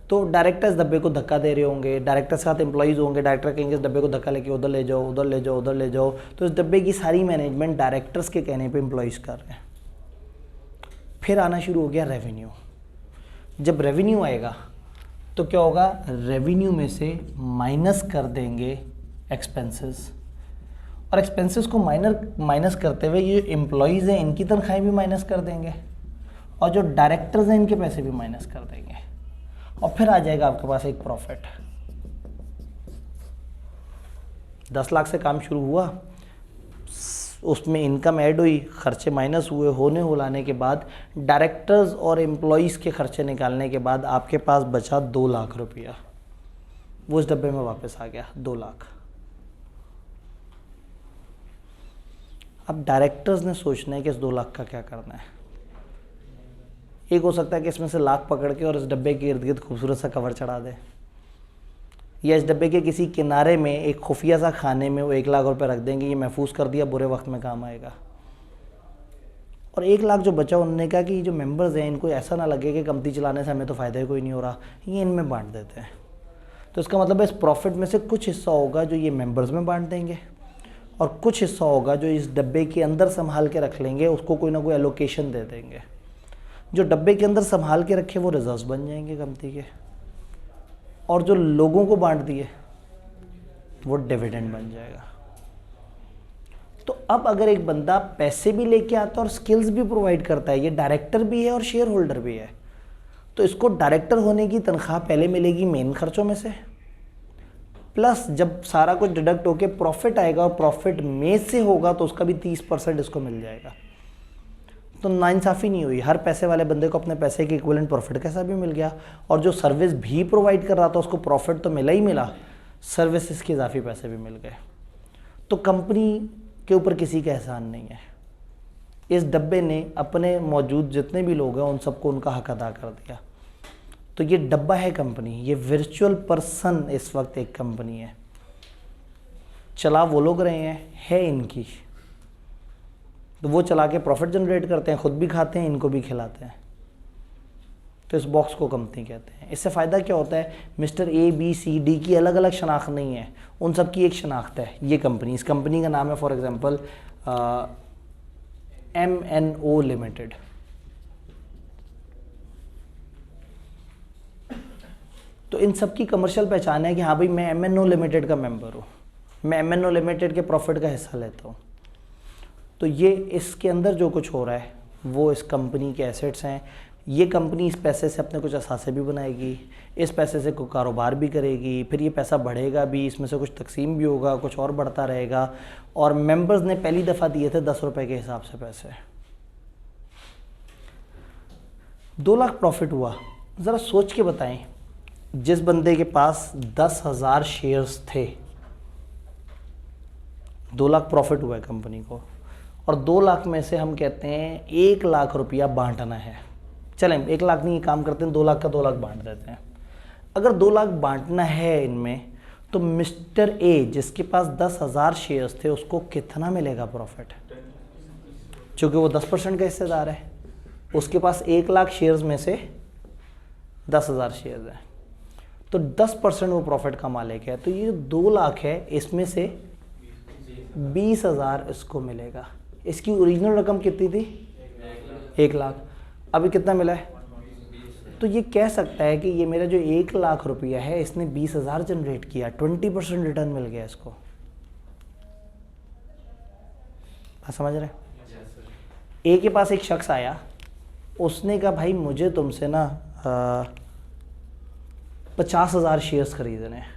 Speaker 1: तो डायरेक्टर इस डब्बे को धक्का दे रहे होंगे, डायरेक्टर के साथ एम्प्लॉइज़ होंगे, डायरेक्टर कहेंगे इस डब्बे को धक्का लेके उधर ले जाओ, उधर ले जाओ, उधर ले जाओ। तो इस डब्बे की सारी मैनेजमेंट डायरेक्टर्स के कहने पे एम्प्लॉइज़ कर रहे हैं। फिर आना शुरू हो गया रेवेन्यू। जब रेवेन्यू आएगा तो क्या होगा, रेवेन्यू में से माइनस कर देंगे एक्सपेंसेस, और एक्सपेंसेस को माइनस करते हुए ये एम्प्लॉइज़ हैं इनकी तनख्वाहें भी माइनस कर देंगे, और जो डायरेक्टर्स हैं इनके पैसे भी माइनस कर देंगे, और फिर आ जाएगा आपके पास एक प्रॉफिट। 10 लाख से काम शुरू हुआ, उसमें इनकम ऐड हुई, खर्चे माइनस हुए, होने होलाने के बाद डायरेक्टर्स और एम्प्लॉइज़ के खर्चे निकालने के बाद आपके पास बचा 2 लाख रुपया। वो इस डब्बे में वापस आ गया 2 लाख। अब डायरेक्टर्स ने सोचना है कि इस 2 लाख का क्या करना है। एक हो सकता है कि इसमें से लाख पकड़ के और इस डब्बे के इर्द गिर्द खूबसूरत सा कवर चढ़ा दे, या इस डब्बे के किसी किनारे में एक खुफिया सा खाने में वो 1 लाख रुपए रख देंगे, ये महफूज कर दिया, बुरे वक्त में काम आएगा। और 1 लाख जो बचा उन्होंने कहा कि जो मेंबर्स हैं इनको ऐसा ना लगे कि कंपनी चलाने से हमें तो फ़ायदा ही कोई नहीं हो रहा, ये इनमें बांट देते हैं। तो इसका मतलब है इस प्रॉफिट में से कुछ हिस्सा होगा जो ये मेंबर्स में बांट देंगे, और कुछ हिस्सा होगा जो इस डब्बे के अंदर संभाल के रख लेंगे, उसको कोई ना कोई एलोकेशन दे देंगे। जो डब्बे के अंदर संभाल के रखे वो रिजर्व्स बन जाएंगे कंपनी के, और जो लोगों को बांट दिए वो डिविडेंड बन जाएगा। तो अब अगर एक बंदा पैसे भी लेके आता है और स्किल्स भी प्रोवाइड करता है, ये डायरेक्टर भी है और शेयर होल्डर भी है, तो इसको डायरेक्टर होने की तनख्वाह पहले मिलेगी मेन खर्चों में से, प्लस जब सारा कुछ डिडक्ट होके प्रॉफिट आएगा और प्रॉफिट में से होगा तो उसका भी 30% इसको मिल जाएगा। तो नाइंसाफ़ी नहीं हुई, हर पैसे वाले बंदे को अपने पैसे के इक्विवेलेंट प्रॉफिट कैसा भी मिल गया, और जो सर्विस भी प्रोवाइड कर रहा था उसको प्रॉफिट तो मिला ही मिला, सर्विसेज के इजाफी पैसे भी मिल गए। तो कंपनी के ऊपर किसी का एहसान नहीं है। इस डब्बे ने अपने मौजूद जितने भी लोग हैं उन सबको उनका हक अदा कर दिया। तो ये डब्बा है कंपनी, ये वर्चुअल पर्सन इस वक्त एक कंपनी है। चला वो लोग रहे हैं, है इनकी, तो वो चला के प्रॉफिट जनरेट करते हैं, खुद भी खाते हैं, इनको भी खिलाते हैं। तो इस बॉक्स को कंपनी कहते हैं। इससे फ़ायदा क्या होता है, mister A B C D की अलग अलग शनाख्त नहीं है, उन सब की एक शनाख्त है ये कंपनी। इस कंपनी का नाम है फॉर एग्जांपल MNO लिमिटेड। तो इन सब की कमर्शियल पहचान है कि हाँ भाई मैं MNO लिमिटेड का मेंबर हूँ, मैं MNO लिमिटेड के प्रॉफिट का हिस्सा लेता हूँ। तो ये इसके अंदर जो कुछ हो रहा है वो इस कंपनी के एसेट्स हैं। ये कंपनी इस पैसे से अपने कुछ असासे भी बनाएगी, इस पैसे से कोई कारोबार भी करेगी, फिर ये पैसा बढ़ेगा भी, इसमें से कुछ तकसीम भी होगा, कुछ और बढ़ता रहेगा। और मेंबर्स ने पहली दफ़ा दिए थे 10 रुपये के हिसाब से पैसे, 2 लाख प्रॉफिट हुआ। ज़रा सोच के बताएं, जिस बंदे के पास 10,000 शेयर्स थे, 2 लाख प्रॉफिट हुआ है कंपनी को, और 2 लाख में से हम कहते हैं 1 लाख रुपया बांटना है। चलें 1 लाख नहीं, काम करते हैं 2 लाख का 2 लाख बांट देते हैं। अगर 2 लाख बांटना है इनमें, तो मिस्टर ए जिसके पास 10,000 शेयर्स थे उसको कितना मिलेगा प्रॉफिट? चूँकि वो 10% का हिस्सेदार है, उसके पास 1 लाख शेयर्स में से 10,000 शेयर्स हैं, तो 10% वो प्रॉफिट का मालिक है। तो ये 2 लाख है, इसमें से 20,000 इसको मिलेगा। इसकी ओरिजिनल रकम कितनी थी? 1 लाख। अभी कितना मिला है? तो ये कह सकता है कि ये मेरा जो 1 लाख रुपया है इसने 20,000 जनरेट किया, 20% रिटर्न मिल गया इसको। आप समझ रहे? ए के पास एक शख्स आया, उसने कहा भाई मुझे तुमसे ना 50,000 शेयर्स खरीदने हैं,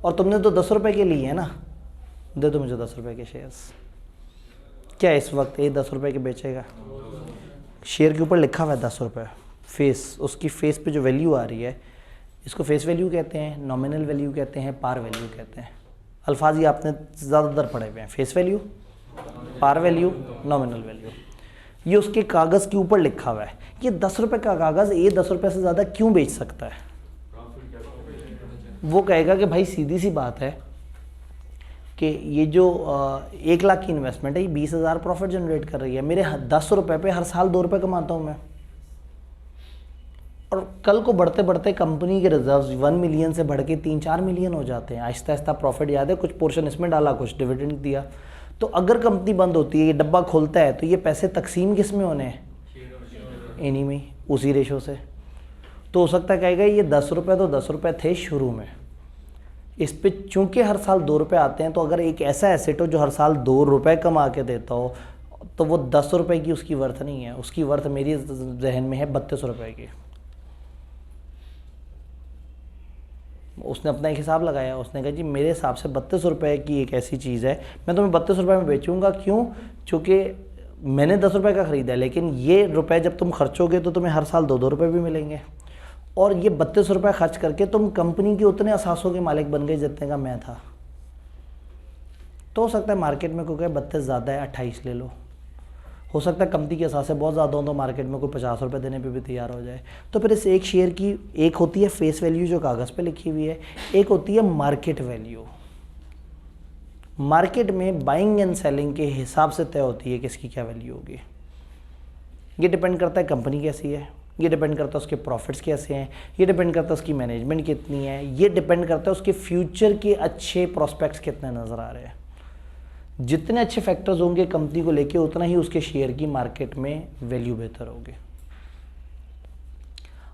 Speaker 1: और तुमने तो 10 रुपये के लिए है ना, दे दो मुझे 10 रुपये के शेयर्स। क्या इस वक्त ये 10 रुपये के बेचेगा? शेयर के ऊपर लिखा हुआ है 10 रुपये, फेस, उसकी फेस पे जो वैल्यू आ रही है, इसको फेस वैल्यू कहते हैं, नॉमिनल वैल्यू कहते हैं, पार वैल्यू कहते हैं। अल्फाज ये आपने ज़्यादातर पढ़े हुए हैं, face value, par value, nominal value. ये उसके कागज़ के ऊपर लिखा हुआ है। ये 10 रुपये का कागज़ ये 10 रुपये से ज़्यादा क्यों बेच सकता है? वो कहेगा कि भाई सीधी सी बात है कि ये जो 1 लाख की इन्वेस्टमेंट है, ये 20,000 प्रॉफिट जनरेट कर रही है। मेरे 10 रुपये पे हर साल 2 रुपये कमाता हूँ मैं, और कल को बढ़ते बढ़ते कंपनी के रिजर्व्स 1 मिलियन से बढ़ के 3-4 मिलियन हो जाते हैं। आहिस्ता आहिस्ता प्रॉफिट, याद है, कुछ पोर्शन इसमें डाला, कुछ डिविडेंड दिया। तो अगर कंपनी बंद होती है, ये डब्बा खोलता है, तो ये पैसे तकसीम किस में होने हैं? इन्हीं में, उसी रेशो से। तो हो सकता है कहेगा ये 10 रुपये तो 10 रुपये थे शुरू में, इस पे चूँकि हर साल 2 रुपये आते हैं, तो अगर एक ऐसा एसेट हो जो हर साल 2 रुपये कमा के देता हो, तो वो 10 रुपये की उसकी वर्थ नहीं है। उसकी वर्थ मेरी जहन में है 32 रुपये की। उसने अपना एक हिसाब लगाया, उसने कहा जी मेरे हिसाब से 32 रुपये की एक ऐसी चीज़ है, मैं तुम्हें 32 रुपये में बेचूंगा। क्यों? चूँकि मैंने 10 रुपये का ख़रीदा है, लेकिन ये रुपए जब तुम खर्चोगे तो तुम्हें हर साल 2-2 रुपये भी मिलेंगे, और ये 32 रुपये खर्च करके तुम कंपनी के उतने असासों के मालिक बन गए जितने का मैं था। तो हो सकता है मार्केट में कोई कहे 32 ज़्यादा है, 28 ले लो। हो सकता है कंपनी के असासे बहुत ज़्यादा हो तो मार्केट में कोई 50 रुपये देने पे भी तैयार हो जाए। तो फिर इस एक शेयर की एक होती है फेस वैल्यू जो कागज़ पे लिखी हुई है, एक होती है मार्केट वैल्यू। मार्केट में बाइंग एंड सेलिंग के हिसाब से तय होती है किसकी क्या वैल्यू होगी। ये डिपेंड करता है कंपनी कैसी है, ये डिपेंड करता है उसके प्रॉफिट्स कैसे हैं, ये डिपेंड करता है उसकी मैनेजमेंट कितनी है, ये डिपेंड करता है उसके फ्यूचर के अच्छे प्रॉस्पेक्ट्स कितने नज़र आ रहे हैं। जितने अच्छे फैक्टर्स होंगे कंपनी को लेके, उतना ही उसके शेयर की मार्केट में वैल्यू बेहतर होगी।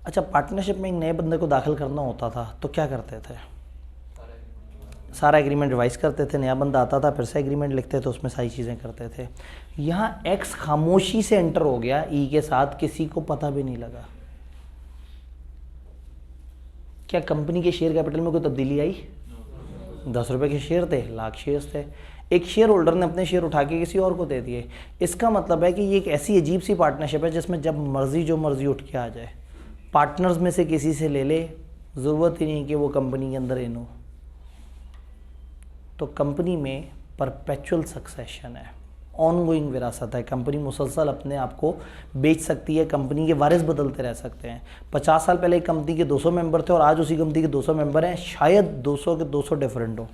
Speaker 1: अच्छा, पार्टनरशिप में एक नए बंदे को दाखिल करना होता था तो क्या करते थे? सारा एग्रीमेंट रिवाइज करते थे, नया बंदा आता था, फिर से एग्रीमेंट लिखते थे, उसमें सारी चीज़ें करते थे। यहाँ एक्स खामोशी से एंटर हो गया ई के साथ, किसी को पता भी नहीं लगा। क्या कंपनी के शेयर कैपिटल में कोई तब्दीली आई? 10 रुपये के शेयर थे, लाख शेयर्स थे। एक शेयर होल्डर ने अपने शेयर उठा के किसी और को दे दिए। इसका मतलब है कि ये एक ऐसी अजीब सी पार्टनरशिप है जिसमें जब मर्जी जो मर्जी उठ के आ जाए, पार्टनर्स में से किसी से ले ले, ज़रूरत ही नहीं कि वो कंपनी के अंदर इन हो। तो कंपनी में परपेचुअल सक्सेशन है, ऑनगोइंग विरासत है। कंपनी मुसलसल अपने आप को बेच सकती है, कंपनी के वारिस बदलते रह सकते हैं। 50 साल पहले एक कंपनी के 200 मेंबर थे और आज उसी कंपनी के 200 मेंबर हैं, शायद 200 के 200 डिफरेंट हो।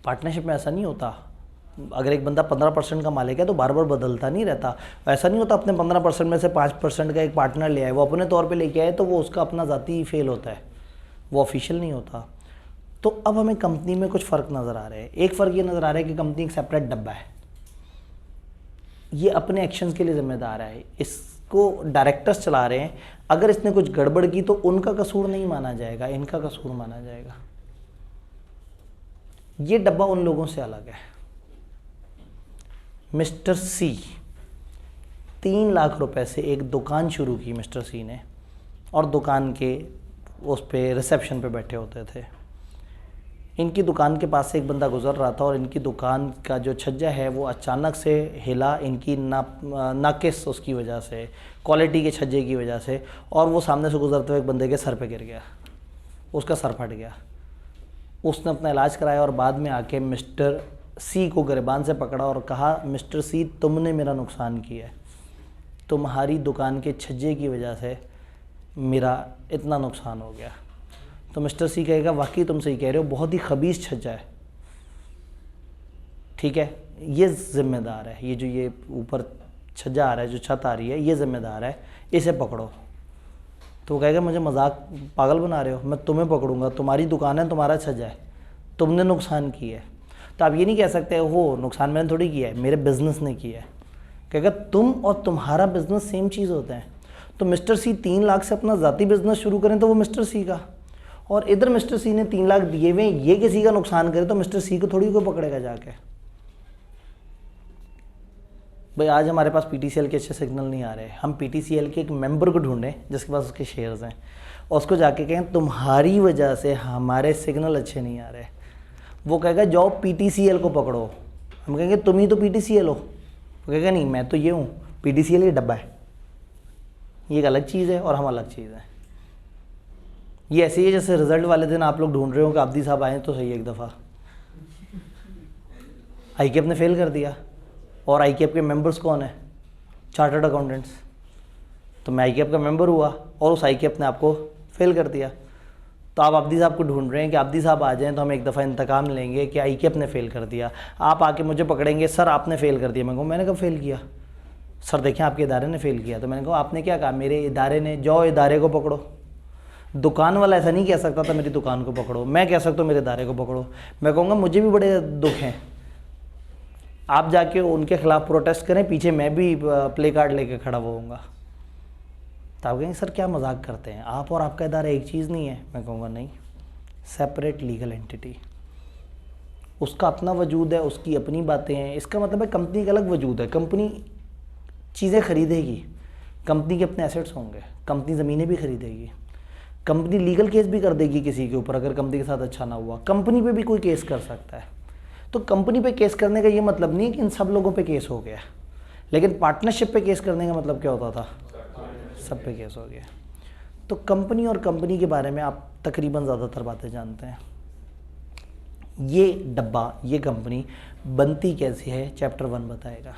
Speaker 1: पार्टनरशिप में ऐसा नहीं होता। अगर एक बंदा 15% का मालिक है तो बार बार बदलता नहीं रहता। ऐसा नहीं होता अपने 15% में से 5% का एक पार्टनर ले आए, वो अपने तौर पे लेके आए तो वो उसका अपना ज़ाती फेल होता है, वो ऑफिशियल नहीं होता। तो अब हमें कंपनी में कुछ फ़र्क नज़र आ रहे हैं। एक फ़र्क ये नज़र आ रहा है कि कंपनी एक सेपरेट डब्बा है, ये अपने एक्शंस के लिए ज़िम्मेदार है, इसको डायरेक्टर्स चला रहे हैं। अगर इसने कुछ गड़बड़ की तो उनका कसूर नहीं माना जाएगा, इनका कसूर माना जाएगा। ये डब्बा उन लोगों से अलग है। मिस्टर सी 3 लाख रुपए से एक दुकान शुरू की मिस्टर सी ने, और दुकान के उस पे रिसेप्शन पे बैठे होते थे। इनकी दुकान के पास से एक बंदा गुजर रहा था और इनकी दुकान का जो छज्जा है वो अचानक से हिला, इनकी नाकिस उसकी वजह से, क्वालिटी के छज्जे की वजह से, और वो सामने से गुजरते हुए एक बंदे के सर पे गिर गया, उसका सर फट गया। उसने अपना इलाज कराया और बाद में आके मिस्टर सी को गिरबान से पकड़ा और कहा, मिस्टर सी तुमने मेरा नुकसान किया है, तुम्हारी दुकान के छज्जे की वजह से मेरा इतना नुकसान हो गया। तो मिस्टर सी कहेगा, वाकई तुम सही कह रहे हो, बहुत ही खबीस छज्जा है, ठीक है, ये ज़िम्मेदार है, ये जो ये ऊपर छज्जा आ रहा है, जो छत आ रही है, ये ज़िम्मेदार है, इसे पकड़ो। तो वो कहेगा, मुझे मजाक पागल बना रहे हो, मैं तुम्हें पकड़ूंगा, तुम्हारी दुकान है, तुम्हारा छज्जा है, तुमने नुकसान किया है। तो आप ये नहीं कह सकते हो नुकसान मैंने थोड़ी किया है, मेरे बिज़नेस ने किया है। कहेगा तुम और तुम्हारा बिज़नेस सेम चीज़ होता है। तो मिस्टर सी 3 लाख से अपना ज़ाती बिज़नेस शुरू करें तो वो मिस्टर सी का, और इधर मिस्टर सी ने 3 लाख दिए हुए, ये किसी का नुकसान करे तो मिस्टर सी को थोड़ी कोई पकड़ेगा जाके। भाई आज हमारे पास पीटीसीएल के अच्छे सिग्नल नहीं आ रहे, हम पीटीसीएल के एक मेंबर को ढूंढें जिसके पास उसके शेयर्स हैं, और उसको जाके कहें तुम्हारी वजह से हमारे सिग्नल अच्छे नहीं आ रहे। वो कहेगा जाओ पीटीसीएल को पकड़ो। हम कहेंगे तुम ही तो पीटीसीएल हो। वो कहेगा नहीं, मैं तो ये हूँ, पीटीसीएल ये डब्बा है, ये एक अलग चीज़ है और हम अलग चीज़ है। ये ऐसे ही है जैसे रिजल्ट वाले दिन आप लोग ढूंढ रहे हो कि आब्दी साहब आए तो सही एक दफ़ा, आईकेएफ ने फेल कर दिया, और आईकेएफ के मेंबर्स कौन है? Chartered accountants. तो मैं आईकेएफ का मेंबर हुआ और उस आईकेएफ ने आपको फेल कर दिया। तो आप आब्दी साहब को ढूंढ रहे हैं कि आब्दी साहब आ जाएं तो हम एक दफ़ा इंतकाम लेंगे कि आईकेएफ ने फेल कर दिया। आप आके मुझे पकड़ेंगे, सर आपने फेल कर दिया। मैं कहूँ मैंने कब फेल किया? सर देखें आपके इदारे ने फेल किया। तो मैंने कहा आपने क्या कहा? मेरे इदारे ने। जाओ इदारे को पकड़ो। दुकान वाला ऐसा नहीं कह सकता था मेरी दुकान को पकड़ो, मैं कह सकता हूँ मेरे इदारे को पकड़ो। मैं कहूँगा मुझे भी बड़े दुख हैं, आप जाके उनके खिलाफ प्रोटेस्ट करें, पीछे मैं भी प्ले कार्ड लेके खड़ा होऊंगा। तो आप कहेंगे सर क्या मजाक करते हैं, आप और आपका इदारा एक चीज़ नहीं है। मैं कहूँगा नहीं, सेपरेट लीगल एंटिटी, उसका अपना वजूद है, उसकी अपनी बातें हैं। इसका मतलब है कंपनी का अलग वजूद है, कंपनी चीज़ें खरीदेगी, कंपनी के अपने एसेट्स होंगे, कंपनी ज़मीनें भी खरीदेगी, कंपनी लीगल केस भी कर देगी किसी के ऊपर अगर कंपनी के साथ अच्छा ना हुआ, कंपनी पे भी कोई केस कर सकता है। तो कंपनी पे केस करने का ये मतलब नहीं कि इन सब लोगों पे केस हो गया, लेकिन पार्टनरशिप पे केस करने का मतलब क्या होता था? सब पे केस हो गया। तो कंपनी और कंपनी के बारे में आप तकरीबन ज़्यादातर बातें जानते हैं। ये डब्बा, ये कंपनी बनती कैसी है, चैप्टर 1 बताएगा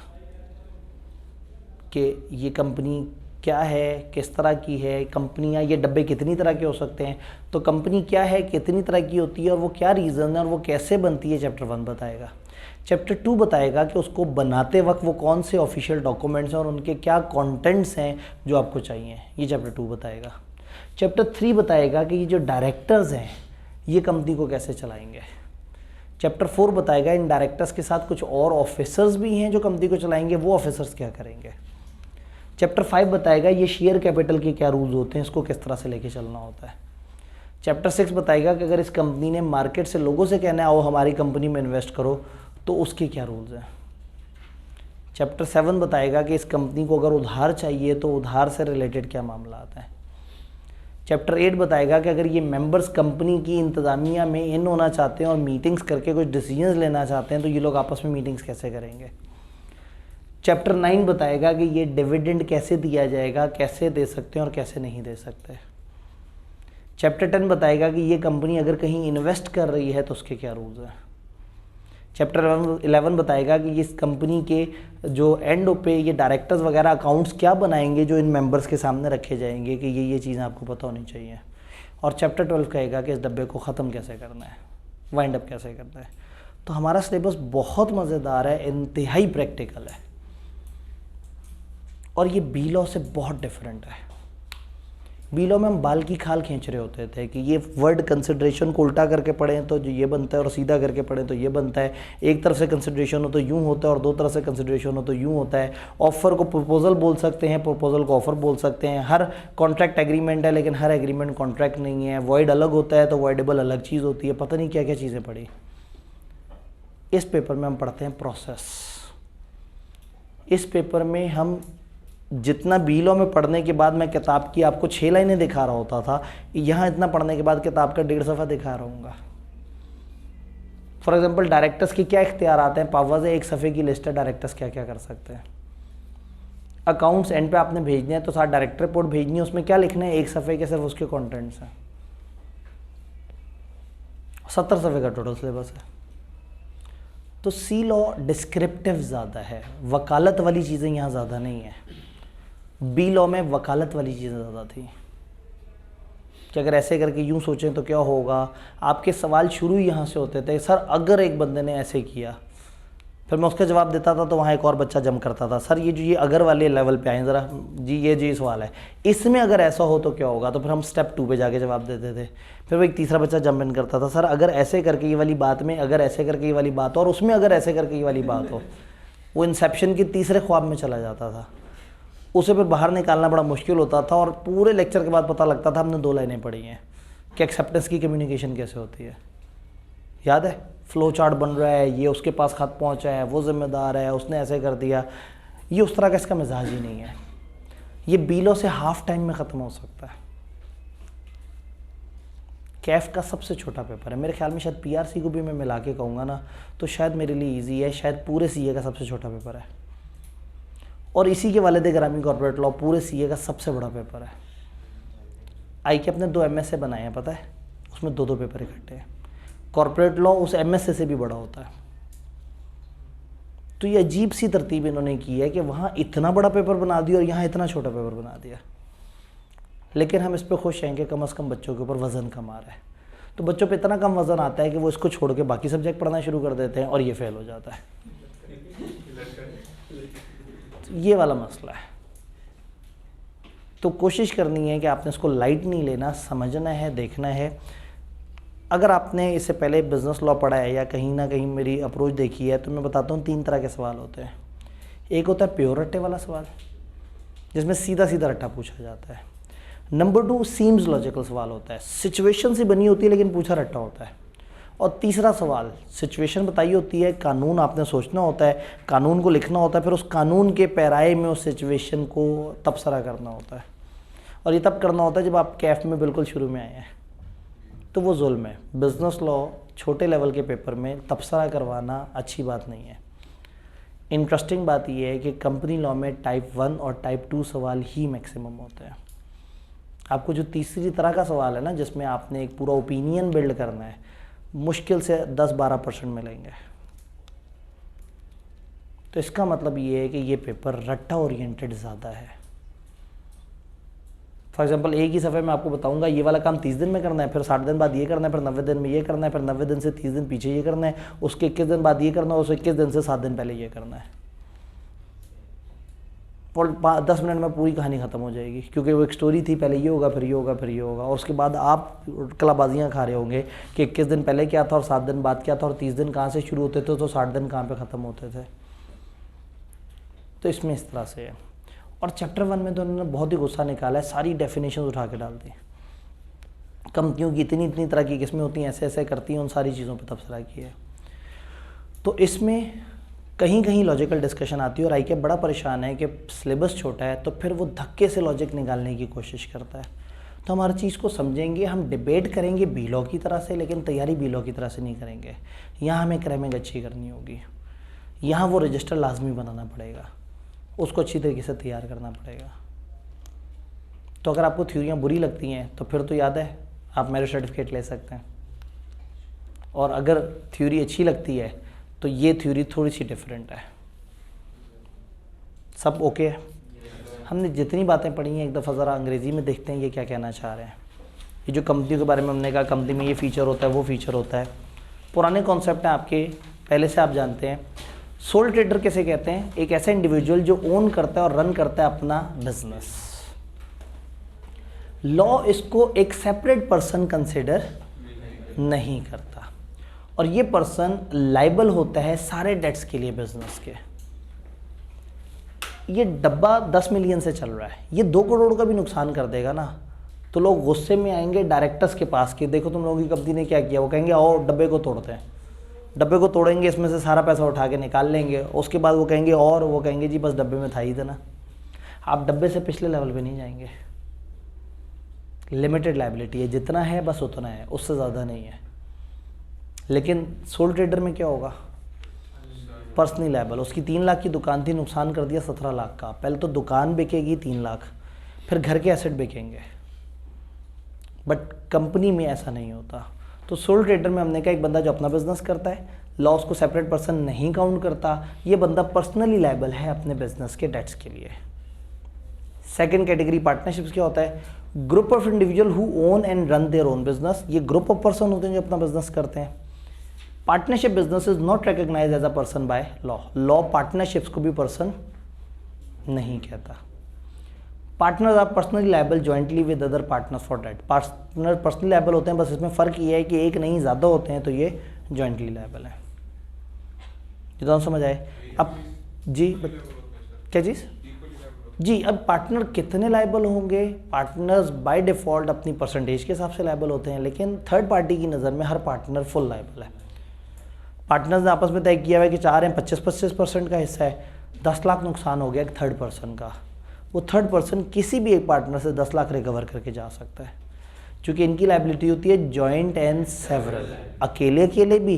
Speaker 1: कि ये कंपनी क्या है, किस तरह की है, कंपनियां, ये डब्बे कितनी तरह के हो सकते हैं, तो कंपनी क्या है, कितनी तरह की होती है और वो क्या रीज़न है और वो कैसे बनती है, चैप्टर 1 बताएगा। चैप्टर 2 बताएगा कि उसको बनाते वक्त वो कौन से ऑफिशियल डॉक्यूमेंट्स हैं और उनके क्या कंटेंट्स हैं जो आपको चाहिए, ये चैप्टर 2 बताएगा। चैप्टर 3 बताएगा कि ये जो डायरेक्टर्स हैं ये कंपनी को कैसे चलाएंगे। चैप्टर 4 बताएगा इन डायरेक्टर्स के साथ कुछ और ऑफिसर्स भी हैं जो कंपनी को चलाएंगे, वो ऑफिसर्स क्या करेंगे। चैप्टर 5 बताएगा ये शेयर कैपिटल के क्या रूल्स होते हैं, इसको किस तरह से लेके चलना होता है। चैप्टर 6 बताएगा कि अगर इस कंपनी ने मार्केट से लोगों से कहना है आओ हमारी कंपनी में इन्वेस्ट करो तो उसके क्या रूल्स हैं। चैप्टर 7 बताएगा कि इस कंपनी को अगर उधार चाहिए तो उधार से रिलेटेड क्या मामला आता है। चैप्टर 8 बताएगा कि अगर ये मेंबर्स कंपनी की इंतज़ामिया में इन होना चाहते हैं और मीटिंग्स करके कुछ डिसीजंस लेना चाहते हैं तो ये लोग आपस में मीटिंग्स कैसे करेंगे। चैप्टर 9 बताएगा कि ये डिविडेंड कैसे दिया जाएगा, कैसे दे सकते हैं और कैसे नहीं दे सकते। चैप्टर 10 बताएगा कि ये कंपनी अगर कहीं इन्वेस्ट कर रही है तो उसके क्या रूल्स हैं। चैप्टर 11 बताएगा कि इस कंपनी के जो एंड पे ये डायरेक्टर्स वगैरह अकाउंट्स क्या बनाएंगे जो इन मेंबर्स के सामने रखे जाएंगे कि ये चीज़ें आपको पता होनी चाहिए। और चैप्टर 12 कहेगा कि इस डब्बे को ख़त्म कैसे करना है, वाइंड अप कैसे करना है। तो हमारा सिलेबस बहुत मज़ेदार है, इंतहाई प्रैक्टिकल है और ये बी लॉ से बहुत डिफरेंट है। बी लॉ में हम बाल की खाल खींच रहे होते थे कि ये वर्ड कंसिडरेशन को उल्टा करके पढ़ें तो जो ये बनता है और सीधा करके पढ़ें तो ये बनता है, एक तरफ से कंसिडरेशन हो तो यूँ होता है और दो तरफ से कंसिडरेशन हो तो यूँ होता है। ऑफ़र को प्रपोजल बोल सकते हैं, प्रपोजल को ऑफ़र बोल सकते हैं। हर कॉन्ट्रैक्ट एग्रीमेंट है लेकिन हर एग्रीमेंट कॉन्ट्रैक्ट नहीं है। वॉइड अलग होता है तो वॉइडेबल अलग चीज़ होती है। पता नहीं क्या क्या चीज़ें पढ़ी। इस पेपर में हम पढ़ते हैं प्रोसेस। इस पेपर में हम जितना बी लॉ में पढ़ने के बाद मैं किताब की आपको 6 लाइनें दिखा रहा होता था, यहाँ इतना पढ़ने के बाद किताब का 1.5 सफ़ा दिखा रहा हूँगा। फॉर एग्जांपल डायरेक्टर्स की क्या इख्तियार आते हैं, पावर्स है, एक सफ़े की लिस्ट है, डायरेक्टर्स क्या क्या कर सकते हैं। अकाउंट्स एंड पे आपने भेजने हैं तो साथ डायरेक्टर रिपोर्ट भेजनी है, उसमें क्या लिखना है, एक सफ़े के सिर्फ उसके कंटेंट्स हैं। 70 सफ़े का टोटल सिलेबस है। तो सी लॉ डिस्क्रिप्टिव ज़्यादा है, वकालत वाली चीज़ें यहाँ ज़्यादा नहीं है। बी लॉ में वकालत वाली चीज़ें ज़्यादा थी कि अगर ऐसे करके यूँ सोचें तो क्या होगा। आपके सवाल शुरू ही यहाँ से होते थे, सर अगर एक बंदे ने ऐसे किया, फिर मैं उसका जवाब देता था तो वहाँ एक और बच्चा जम करता था, सर ये जो ये अगर वाले लेवल पे आए ज़रा जी, ये जी सवाल है, इसमें अगर ऐसा हो तो क्या होगा, तो फिर हम स्टेप 2 पे जाके जवाब देते थे। फिर वो एक तीसरा बच्चा जम इन करता था, सर अगर ऐसे करके ये वाली बात में अगर ऐसे करके ये वाली बात हो और उसमें अगर ऐसे करके ये वाली बात हो। वो इंसेप्शन के तीसरे ख्वाब में चला जाता था, उसे फिर बाहर निकालना बड़ा मुश्किल होता था और पूरे लेक्चर के बाद पता लगता था हमने 2 लाइनें पढ़ी हैं कि एक्सेप्टेंस की कम्युनिकेशन कैसे होती है। याद है, फ्लो चार्ट बन रहा है, ये उसके पास खत पहुंचा है, वो जिम्मेदार है, उसने ऐसे कर दिया। ये उस तरह का इसका मिजाज ही नहीं है। ये बीलो से हाफ टाइम में ख़त्म हो सकता है। कैफ का सबसे छोटा पेपर है, मेरे ख्याल में शायद पीआरसी को भी मैं मिला के कहूँगा ना तो शायद मेरे लिए ईजी है, शायद पूरे सीए का सबसे छोटा पेपर है। और इसी के वालिद ग्रामी कॉर्पोरेट लॉ पूरे सीए का सबसे बड़ा पेपर है। आई के अपने 2 एमएसए बनाए हैं, पता है, उसमें 2-2 पेपर इकट्ठे हैं। कॉर्पोरेट लॉ उस एमएसए से भी बड़ा होता है। तो ये अजीब सी तरतीब इन्होंने की है कि वहाँ इतना बड़ा पेपर बना दिया और यहाँ इतना छोटा पेपर बना दिया। लेकिन हम इस पर खुश हैं कि कम से कम बच्चों के ऊपर वज़न कम आ रहा है। तो बच्चों पे इतना कम वज़न आता है कि वो इसको छोड़ के बाकी सब्जेक्ट पढ़ना शुरू कर देते हैं और ये फेल हो जाता है। तो ये वाला मसला है। तो कोशिश करनी है कि आपने इसको लाइट नहीं लेना, समझना है, देखना है। अगर आपने इससे पहले बिज़नेस लॉ पढ़ा है या कहीं ना कहीं मेरी अप्रोच देखी है तो मैं बताता हूँ 3 तरह के सवाल होते हैं। एक होता है प्योर रट्टे वाला सवाल, जिसमें सीधा सीधा रट्टा पूछा जाता है। नंबर 2 सीम्स लॉजिकल सवाल होता है, सिचुएशन से बनी होती है लेकिन पूछा रट्टा होता है। और तीसरा सवाल, सिचुएशन बताई होती है, कानून आपने सोचना होता है, कानून को लिखना होता है, फिर उस कानून के पैराए में उस सिचुएशन को तबसरा करना होता है। और ये तब करना होता है जब आप कैफ में बिल्कुल शुरू में आए हैं, तो वो जुल्म है। बिज़नेस लॉ छोटे लेवल के पेपर में तबसरा करवाना अच्छी बात नहीं है। इंटरेस्टिंग बात यह है कि कंपनी लॉ में टाइप 1 और टाइप 2 सवाल ही मैक्सिमम होते हैं। आपको जो तीसरी तरह का सवाल है ना, जिसमें आपने एक पूरा ओपिनियन बिल्ड करना है, मुश्किल से 10-12% मिलेंगे। तो इसका मतलब ये है कि ये पेपर रट्टा ओरिएंटेड ज़्यादा है। फॉर एग्जाम्पल एक ही सफ़े में आपको बताऊंगा ये वाला काम 30 दिन में करना है, फिर 60 दिन बाद ये करना है, फिर 90 दिन में ये करना है, फिर 90 दिन से 30 दिन पीछे ये करना है, उसके 21 दिन बाद ये करना है, उस 21 दिन से 7 दिन पहले ये करना है। और 10 मिनट में पूरी कहानी ख़त्म हो जाएगी, क्योंकि वो एक स्टोरी थी, पहले ये होगा, फिर ये होगा, फिर ये होगा, और उसके बाद आप कलाबाजियाँ खा रहे होंगे कि 21 दिन पहले क्या था और 7 दिन बाद क्या था और 30 दिन कहाँ से शुरू होते थे तो 60 दिन कहाँ पर ख़त्म होते थे। तो इसमें इस तरह से है। और चैप्टर 1 में तो उन्होंने बहुत ही गुस्सा निकाला है, सारी डेफिनेशन उठा के डाल दी। कंपनियों की इतनी तरह की किस्में होती हैं, ऐसे ऐसे करती हैं, उन सारी चीज़ों पे तबसरा किया है। तो इसमें कहीं कहीं लॉजिकल डिस्कशन आती है और आई के बड़ा परेशान है कि सिलेबस छोटा है तो फिर वो धक्के से लॉजिक निकालने की कोशिश करता है। तो हम हर चीज़ को समझेंगे, हम डिबेट करेंगे बी लॉ की तरह से, लेकिन तैयारी बी लॉ की तरह से नहीं करेंगे। यहाँ हमें क्रैमिंग अच्छी करनी होगी, यहाँ वो रजिस्टर लाजमी बनाना पड़ेगा, उसको अच्छी तरीके से तैयार करना पड़ेगा। तो अगर आपको थ्योरियाँ बुरी लगती हैं तो फिर तो याद है आप मेरिट सर्टिफिकेट ले सकते हैं, और अगर थ्योरी अच्छी लगती है तो ये थ्योरी थोड़ी सी डिफरेंट है। सब ओके है? हमने जितनी बातें पढ़ी हैं एक दफ़ा ज़रा अंग्रेज़ी में देखते हैं ये क्या कहना चाह रहे हैं। ये जो कंपनी के बारे में हमने कहा, कंपनी में ये फ़ीचर होता है, वो फ़ीचर होता है, पुराने कॉन्सेप्ट हैं आपके, पहले से आप जानते हैं। सोल ट्रेडर कैसे कहते हैं? एक ऐसा इंडिविजुअल जो ओन करता है और रन करता है अपना बिजनेस। लॉ इसको एक सेपरेट पर्सन कंसिडर नहीं करता, और ये पर्सन लाइबल होता है सारे डेट्स के लिए बिजनेस के। ये डब्बा 10 मिलियन से चल रहा है, ये 2 करोड़ का भी नुकसान कर देगा ना, तो लोग गुस्से में आएंगे डायरेक्टर्स के पास कि देखो तुम लोगों की कंपनी ने क्या किया। वो कहेंगे आओ डब्बे को तोड़ते हैं, डब्बे को तोड़ेंगे, इसमें से सारा पैसा उठा के निकाल लेंगे। उसके बाद वो कहेंगे और, वो कहेंगे जी बस डब्बे में था ही देना। आप डब्बे से पिछले लेवल पे नहीं जाएंगे। लिमिटेड लायबिलिटी है, जितना है बस उतना है, उससे ज़्यादा नहीं है। लेकिन सोल ट्रेडर में क्या होगा, पर्सनली लायबल। उसकी 3 लाख की दुकान थी, नुकसान कर दिया 17 लाख का। पहले तो दुकान बिकेगी 3 लाख, फिर घर के एसेट बिकेंगे, बट कंपनी में ऐसा नहीं होता। तो सोल ट्रेडर में हमने कहा एक बंदा जो अपना बिजनेस करता है, लॉ उसको सेपरेट पर्सन नहीं काउंट करता, ये बंदा पर्सनली लायबल है अपने बिजनेस के डेट्स के लिए। सेकंड कैटेगरी पार्टनरशिप्स क्या होता है, group of individual who own and run their own business. ये ग्रुप ऑफ पर्सन होते हैं जो अपना बिजनेस करते हैं। Partnership business is not recognized as a person by law. Law partnerships को भी पर्सन नहीं कहता। Partners are personally liable jointly with other partners for debt. Partner personally liable होते हैं, बस इसमें फ़र्क ये है कि एक नहीं ज़्यादा होते हैं, तो ये जॉइंटली लायबल है। ये दोनों समझ आए? अब जी क्या चीज़ जी, अब पार्टनर कितने लायबल होंगे? पार्टनर्स बाय डिफ़ॉल्ट अपनी परसेंटेज के हिसाब से लायबल होते हैं, लेकिन थर्ड पार्टी की नज़र में हर पार्टनर फुल लायबल है। पार्टनर्स ने आपस में तय किया हुआ है कि 4 हैं, 25% का हिस्सा है, 10 लाख नुकसान हो गया एक थर्ड पर्सन का, वो थर्ड पर्सन किसी भी एक पार्टनर से 10 लाख रिकवर करके जा सकता है, क्योंकि इनकी लायबिलिटी होती है जॉइंट एंड सेवरल, अकेले अकेले भी,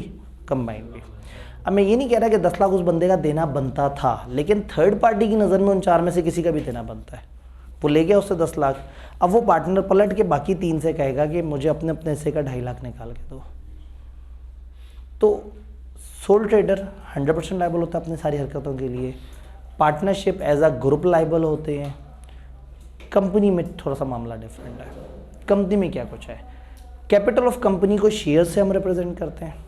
Speaker 1: कंबाइंड भी। अब मैं ये नहीं कह रहा कि 10 लाख उस बंदे का देना बनता था, लेकिन थर्ड पार्टी की नज़र में उन 4 में से किसी का भी देना बनता है। वो ले गया उससे 10 लाख, अब वो पार्टनर पलट के बाकी 3 से कहेगा कि मुझे अपने अपने हिस्से का 2.5 लाख निकाल के दो। तो सोल ट्रेडर 100% लायबल होता है अपनी सारी हरकतों के लिए। Partnership as a group liable होते हैं। कंपनी में थोड़ा सा मामला डिफरेंट है। कंपनी में क्या कुछ है, कैपिटल ऑफ कंपनी को शेयर से हम रिप्रेजेंट करते हैं।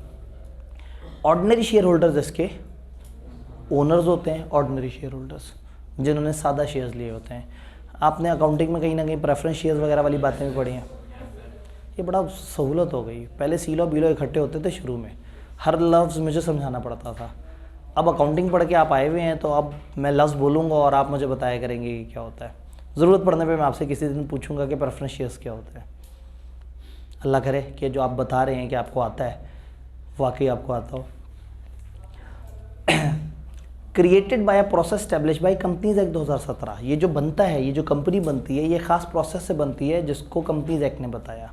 Speaker 1: ऑर्डिनरी शेयर होल्डर्स इसके ओनर्स होते हैं, ऑर्डिनरी शेयर होल्डर्स जिन्होंने सादा शेयर्स लिए होते हैं। आपने अकाउंटिंग में कहीं ना कहीं प्रेफरेंस शेयर्स वगैरह वाली बातें भी पढ़ी हैं। ये बड़ा सहूलत हो गई, पहले सीलो बीलो इकट्ठे होते थे शुरू में, हर लफ्ज़ मुझे समझाना पड़ता था। अब अकाउंटिंग पढ़ के आप आए हुए हैं, तो अब मैं लफ्ज़ बोलूँगा और आप मुझे बताया करेंगे कि क्या होता है। ज़रूरत पड़ने पे मैं आपसे किसी दिन पूछूंगा कि प्रेफरेंस शेयर्स क्या होता है। अल्लाह करे कि जो आप बता रहे हैं कि आपको आता है, वाकई आपको आता हो। Created by a process establish by companies act 2017। ये जो बनता है, ये जो कंपनी बनती है, ये ख़ास प्रोसेस से बनती है जिसको कंपनीज एक्ट ने बताया।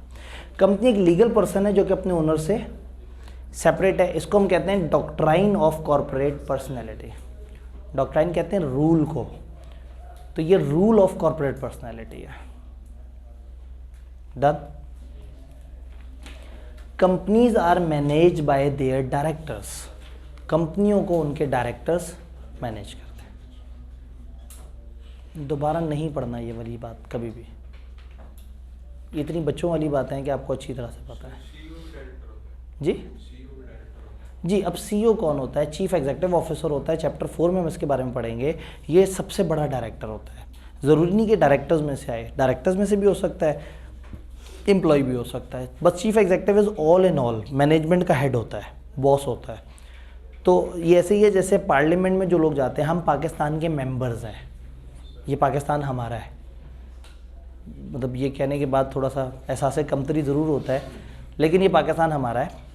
Speaker 1: कंपनी एक लीगल पर्सन है जो कि अपने ओनर से सेपरेट है। इसको हम कहते हैं doctrine of corporate personality. Doctrine कहते हैं रूल को, तो ये रूल ऑफ कॉर्पोरेट पर्सनैलिटी है। Done. Companies are manage by their directors. कंपनियों को उनके डायरेक्टर्स मैनेज करते हैं। दोबारा नहीं पढ़ना ये वाली बात कभी भी, इतनी बच्चों वाली बातें हैं कि आपको अच्छी तरह से पता है। जी, अब सीईओ कौन होता है? चीफ एग्जीक्यूटिव ऑफिसर होता है। चैप्टर 4 में हम इसके बारे में पढ़ेंगे। ये सबसे बड़ा डायरेक्टर होता है। ज़रूरी नहीं कि डायरेक्टर्स में से आए, डायरेक्टर्स में से भी हो सकता है, एम्प्लॉय भी हो सकता है। बस chief executive is all in all, management का हेड होता है, बॉस होता है। तो ये ऐसे ही है जैसे पार्लियामेंट में जो लोग जाते हैं, हम पाकिस्तान के मेंबर्स हैं, ये पाकिस्तान हमारा है। मतलब ये कहने के बाद थोड़ा सा एहसास कमतरी ज़रूर होता है, लेकिन ये पाकिस्तान हमारा है।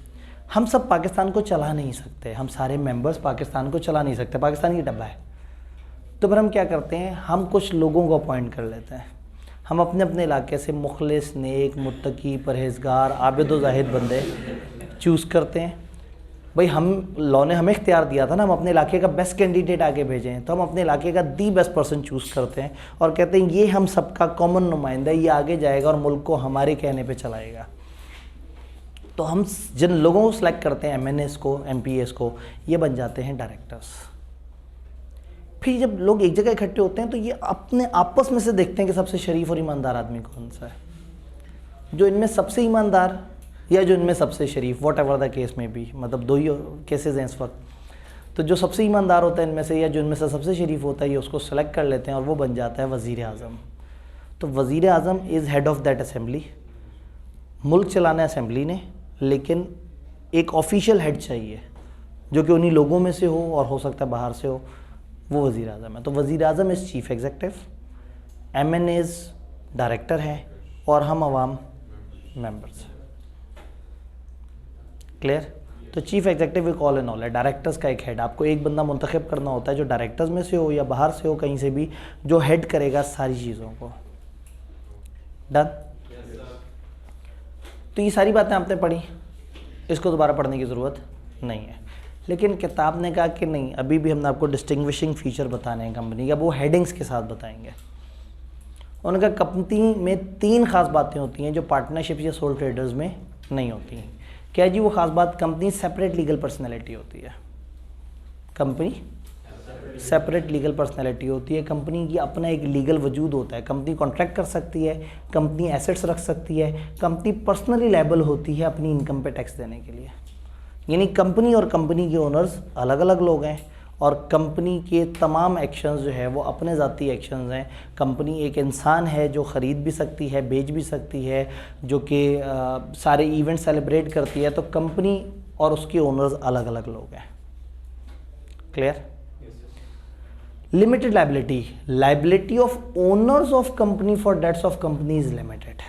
Speaker 1: हम सब पाकिस्तान को चला नहीं सकते, हम सारे मेंबर्स पाकिस्तान को चला नहीं सकते, पाकिस्तान की डब्बा है। तो फिर हम क्या करते हैं, हम कुछ लोगों को अपॉइंट कर लेते हैं। हम अपने अपने इलाके से मुखलिस, नेक, मुत्तकी, परहेजगार, आबिद व जाहिद बंदे चूज़ करते हैं। भाई हम लॉ ने हमें इख्तियार दिया था ना, हम अपने इलाके का बेस्ट कैंडिडेट आगे भेजें, तो हम अपने इलाके का दी बेस्ट पर्सन चूज़ करते हैं और कहते हैं ये हम सबका कॉमन नुमाइंदा, ये आगे जाएगा और मुल्क को हमारे कहने पे चलाएगा। तो हम जिन लोगों को सिलेक्ट करते हैं, MNAs को, MPAs को, ये बन जाते हैं डायरेक्टर्स। फिर जब लोग एक जगह इकट्ठे होते हैं तो ये अपने आपस में से देखते हैं कि सबसे शरीफ और ईमानदार आदमी कौन सा है। जो इनमें सबसे ईमानदार या जो इनमें सबसे शरीफ, वॉट एवर द केस में भी, मतलब 2 ही केसेस हैं इस वक्त। तो जो सबसे ईमानदार होता है इनमें से या जो इनमें से सबसे शरीफ होता है, ये उसको सेलेक्ट कर लेते हैं और वो बन जाता है वज़ीर आज़म। तो वज़ीर आज़म is head of that assembly. मुल्क चलाना है असेंबली ने, लेकिन एक ऑफिशियल हेड चाहिए जो कि उन्हीं लोगों में से हो और हो सकता है बाहर से हो, वो वज़ीर आज़म है। तो वज़ीर आज़म is chief executive, MNAs director हैं और हम अवाम मेंबर्स हैं। क्लियर? तो चीफ एग्जीक्यूटिव एक ऑल इन ऑल है, डायरेक्टर्स का एक हेड। आपको एक बंदा मुंतखब करना होता है जो डायरेक्टर्स में से हो या बाहर से हो, कहीं से भी, जो हेड करेगा सारी चीज़ों को। डन? तो ये सारी बातें आपने पढ़ी। इसको दोबारा पढ़ने की ज़रूरत नहीं है। लेकिन किताब ने कहा कि नहीं, अभी भी हमने आपको डिस्टिंग्विशिंग फीचर बताने हैं कंपनी का, वो हेडिंग्स के साथ बताएंगे। उनका कंपनी में 3 खास बातें होती हैं जो पार्टनरशिप या सोल ट्रेडर्स में नहीं होती हैं। क्या जी वो खास बात? कंपनी सेपरेट लीगल पर्सनैलिटी होती है। कंपनी सेपरेट लीगल पर्सनैलिटी होती है। कंपनी की अपना एक लीगल वजूद होता है। कंपनी कॉन्ट्रैक्ट कर सकती है, कंपनी एसेट्स रख सकती है, कंपनी पर्सनली लायबल होती है अपनी इनकम पे टैक्स देने के लिए। यानी कंपनी और कंपनी के ओनर्स अलग अलग लोग हैं और कंपनी के तमाम एक्शंस जो है वो अपने ज़ाती एक्शंस हैं। कंपनी एक इंसान है जो ख़रीद भी सकती है, बेच भी सकती है, जो कि सारे इवेंट सेलिब्रेट करती है। तो कंपनी और उसके ओनर्स अलग अलग लोग हैं। Clear? Limited liability, liability of owners of company for debts of company is limited.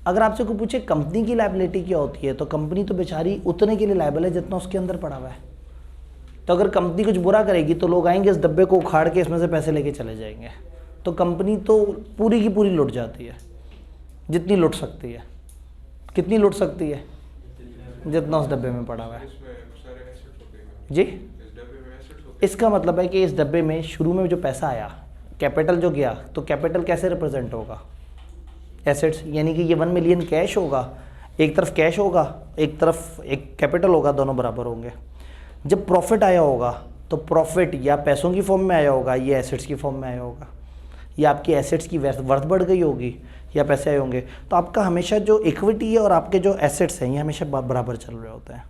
Speaker 1: अगर आपसे कोई पूछे कंपनी की लाइबिलिटी क्या होती है, तो कंपनी तो बेचारी उतने के लिए लाइबल है जितना उसके अंदर पड़ा हुआ है। तो अगर कंपनी कुछ बुरा करेगी तो लोग आएंगे, इस डब्बे को उखाड़ के इसमें से पैसे लेके चले जाएंगे। तो कंपनी तो पूरी की पूरी लुट जाती है, जितनी लुट सकती है। कितनी लुट सकती है? जितना उस डब्बे में पड़ा हुआ है। जी, इसका मतलब है कि इस डब्बे में शुरू में जो पैसा आया, कैपिटल जो गया, तो कैपिटल कैसे रिप्रेजेंट होगा? एसेट्स। यानी कि ये 1 मिलियन कैश होगा, एक तरफ कैश होगा, एक तरफ एक कैपिटल होगा, दोनों बराबर होंगे। जब प्रॉफिट आया होगा तो प्रॉफिट या पैसों की फॉर्म में आया होगा या एसेट्स की फॉर्म में आया होगा, या आपकी एसेट्स की वर्थ बढ़ गई होगी या पैसे आए होंगे। तो आपका हमेशा जो इक्विटी है और आपके जो एसेट्स हैं ये हमेशा बराबर चल रहे होते हैं।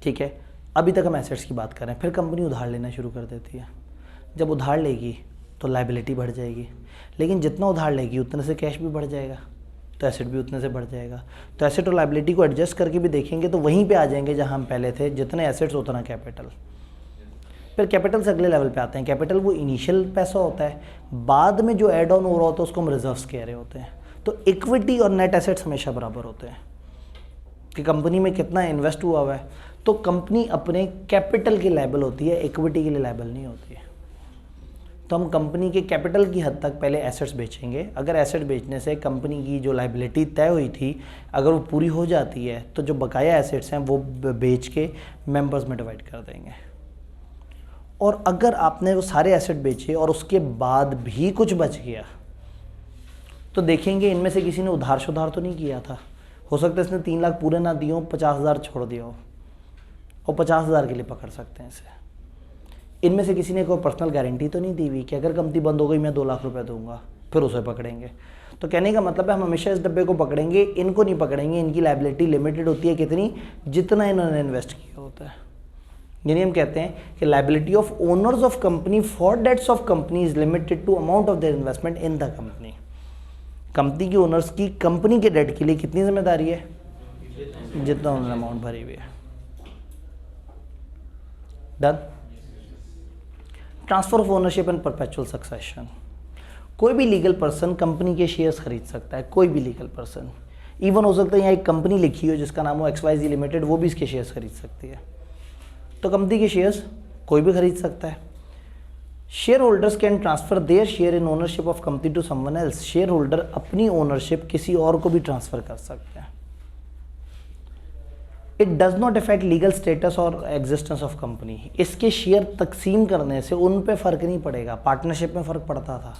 Speaker 1: ठीक है, अभी तक हम एसेट्स की बात करें। फिर कंपनी उधार लेना शुरू कर देती है। जब उधार लेगी तो लायबिलिटी बढ़ जाएगी, लेकिन जितना उधार लेगी उतने से कैश भी बढ़ जाएगा, तो एसेट भी उतने से बढ़ जाएगा। तो एसेट और लायबिलिटी को एडजस्ट करके भी देखेंगे तो वहीं पे आ जाएंगे जहां हम पहले थे, जितने एसेट्स उतना कैपिटल। फिर कैपिटल से अगले लेवल पे आते हैं। कैपिटल वो इनिशियल पैसा होता है, बाद में जो एड ऑन हो रहा होता है उसको हम रिजर्व्स कह रहे होते हैं। तो इक्विटी और नेट एसेट्स हमेशा बराबर होते हैं कि कंपनी में कितना इन्वेस्ट हुआ है। तो कंपनी अपने कैपिटल की लायबल होती है, इक्विटी के लिए लायबल नहीं होती है। तो हम कंपनी के कैपिटल की हद तक पहले एसेट्स बेचेंगे। अगर एसेट बेचने से कंपनी की जो लायबिलिटी तय हुई थी अगर वो पूरी हो जाती है तो जो बकाया एसेट्स हैं वो बेच के मेंबर्स में डिवाइड कर देंगे। और अगर आपने वो सारे एसेट बेचे और उसके बाद भी कुछ बच गया तो देखेंगे इनमें से किसी ने उधार शुधार तो नहीं किया था। हो सकता है इसने 3 लाख पूरे ना दिए हो, 50,000 छोड़ दिया हो, और 50,000 के लिए पकड़ सकते हैं इसे। इनमें से किसी ने कोई पर्सनल गारंटी तो नहीं दी हुई कि अगर कंपनी बंद हो गई मैं 2 लाख रुपए दूंगा, फिर उसे पकड़ेंगे। तो कहने का मतलब है हम हमेशा इस डब्बे को पकड़ेंगे, इनको नहीं पकड़ेंगे। इनकी लायबिलिटी लिमिटेड होती है, कितनी? जितना इन्होंने इन्वेस्ट किया होता है। यानी हम कहते हैं कि liability of owners of company for debts of company is limited to amount of their investment in the company. Company के ओनर्स की कंपनी के डेट के लिए कितनी जिम्मेदारी है? जितना उन्होंने अमाउंट भरी हुई है। Done. Transfer of ownership and perpetual succession. कोई भी लीगल पर्सन कंपनी के शेयर्स खरीद सकता है, कोई भी लीगल पर्सन। इवन हो सकता है यहाँ एक कंपनी लिखी हो जिसका नाम हो XYZ लिमिटेड, वो भी इसके शेयर्स खरीद सकती है। तो कंपनी के शेयर्स कोई भी खरीद सकता है। Shareholders can transfer their share in ownership of company to someone else. Shareholder अपनी ओनरशिप किसी और को भी ट्रांसफर कर सकते हैं। It does not affect legal status और एग्जिस्टेंस ऑफ कंपनी। इसके शेयर तकसीम करने से उन पे फ़र्क नहीं पड़ेगा। पार्टनरशिप में फ़र्क पड़ता था,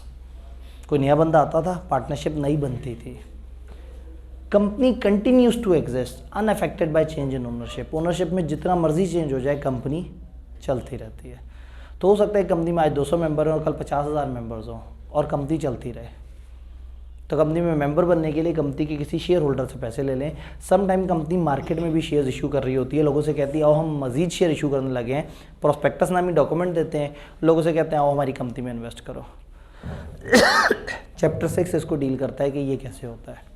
Speaker 1: कोई नया बंदा आता था, पार्टनरशिप नई बनती थी। Company continues to exist unaffected by change in ownership. Ownership में जितना मर्जी चेंज हो जाए कंपनी चलती रहती है। तो हो सकता है कंपनी में आज 200 मेंबर हों और कल 50,000 मेंबर्स हों और कंपनी चलती रहे। तो कंपनी में मेंबर बनने के लिए कंपनी के किसी शेयर होल्डर से पैसे ले लें। सम टाइम कंपनी मार्केट में भी शेयर्स इशू कर रही होती है, लोगों से कहती है आओ हम मजीद शेयर इशू करने लगे हैं। प्रोस्पेक्टस नामी डॉक्यूमेंट देते हैं, लोगों से कहते हैं आओ हमारी कंपनी में इन्वेस्ट करो। चैप्टर 6 इसको डील करता है कि ये कैसे होता है।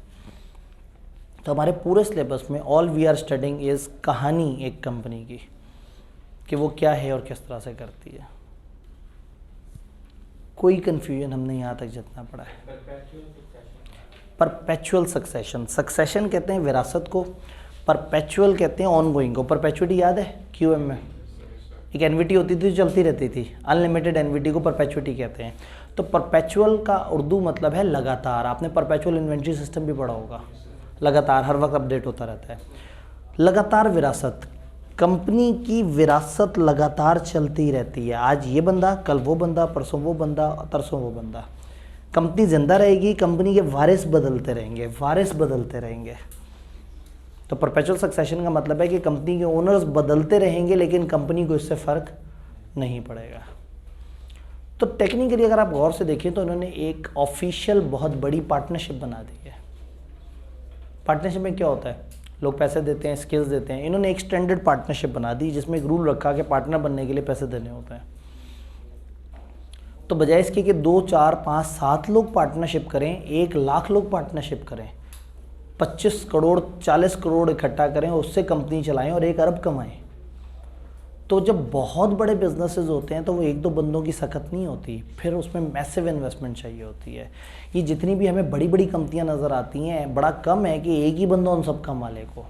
Speaker 1: तो हमारे पूरे सिलेबस में all we are studying is कहानी एक कंपनी की, कि वो क्या है और किस तरह से करती है। कोई कन्फ्यूजन हमने यहाँ तक जितना पढ़ा है। परपेचुअल सक्सेशन, सक्सेशन कहते हैं विरासत को, परपेचुअल कहते हैं ऑनगोइंग को। परपेचुअली याद है QM में एक एनविटी होती थी जो चलती रहती थी, अनलिमिटेड एनविटी को परपेचुअली कहते हैं। तो परपेचुअल का उर्दू मतलब है लगातार। आपने परपेचुअल इन्वेंट्री सिस्टम भी पढ़ा होगा, लगातार हर वक्त अपडेट होता रहता है। लगातार विरासत, कंपनी की विरासत लगातार चलती रहती है। आज ये बंदा, कल वो बंदा, परसों वो बंदा, तरसों वो बंदा। कंपनी जिंदा रहेगी, कंपनी के वारिस बदलते रहेंगे, वारिस बदलते रहेंगे। तो परपेचुअल सक्सेशन का मतलब है कि कंपनी के ओनर्स बदलते रहेंगे लेकिन कंपनी को इससे फ़र्क नहीं पड़ेगा। तो टेक्निकली अगर आप गौर से देखें तो इन्होंने एक ऑफिशियल बहुत बड़ी पार्टनरशिप बना दी है। पार्टनरशिप में क्या होता है, लोग पैसे देते हैं, स्किल्स देते हैं। इन्होंने एक स्टैंडर्ड पार्टनरशिप बना दी जिसमें एक रूल रखा कि पार्टनर बनने के लिए पैसे देने होते हैं। तो बजाय इसके कि 2, 4, 5, 7 लोग पार्टनरशिप करें, 1 लाख लोग पार्टनरशिप करें, 25 करोड़ 40 करोड़ इकट्ठा करें, उससे कंपनी चलाएं और 1 अरब कमाएं। तो जब बहुत बड़े बिजनेसेस होते हैं तो वो 1-2 बंदों की सकत नहीं होती, फिर उसमें मैसिव इन्वेस्टमेंट चाहिए होती है। ये जितनी भी हमें बड़ी बड़ी कंपनियां नज़र आती हैं, बड़ा कम है कि एक ही बंदा उन सब का मालिक हो।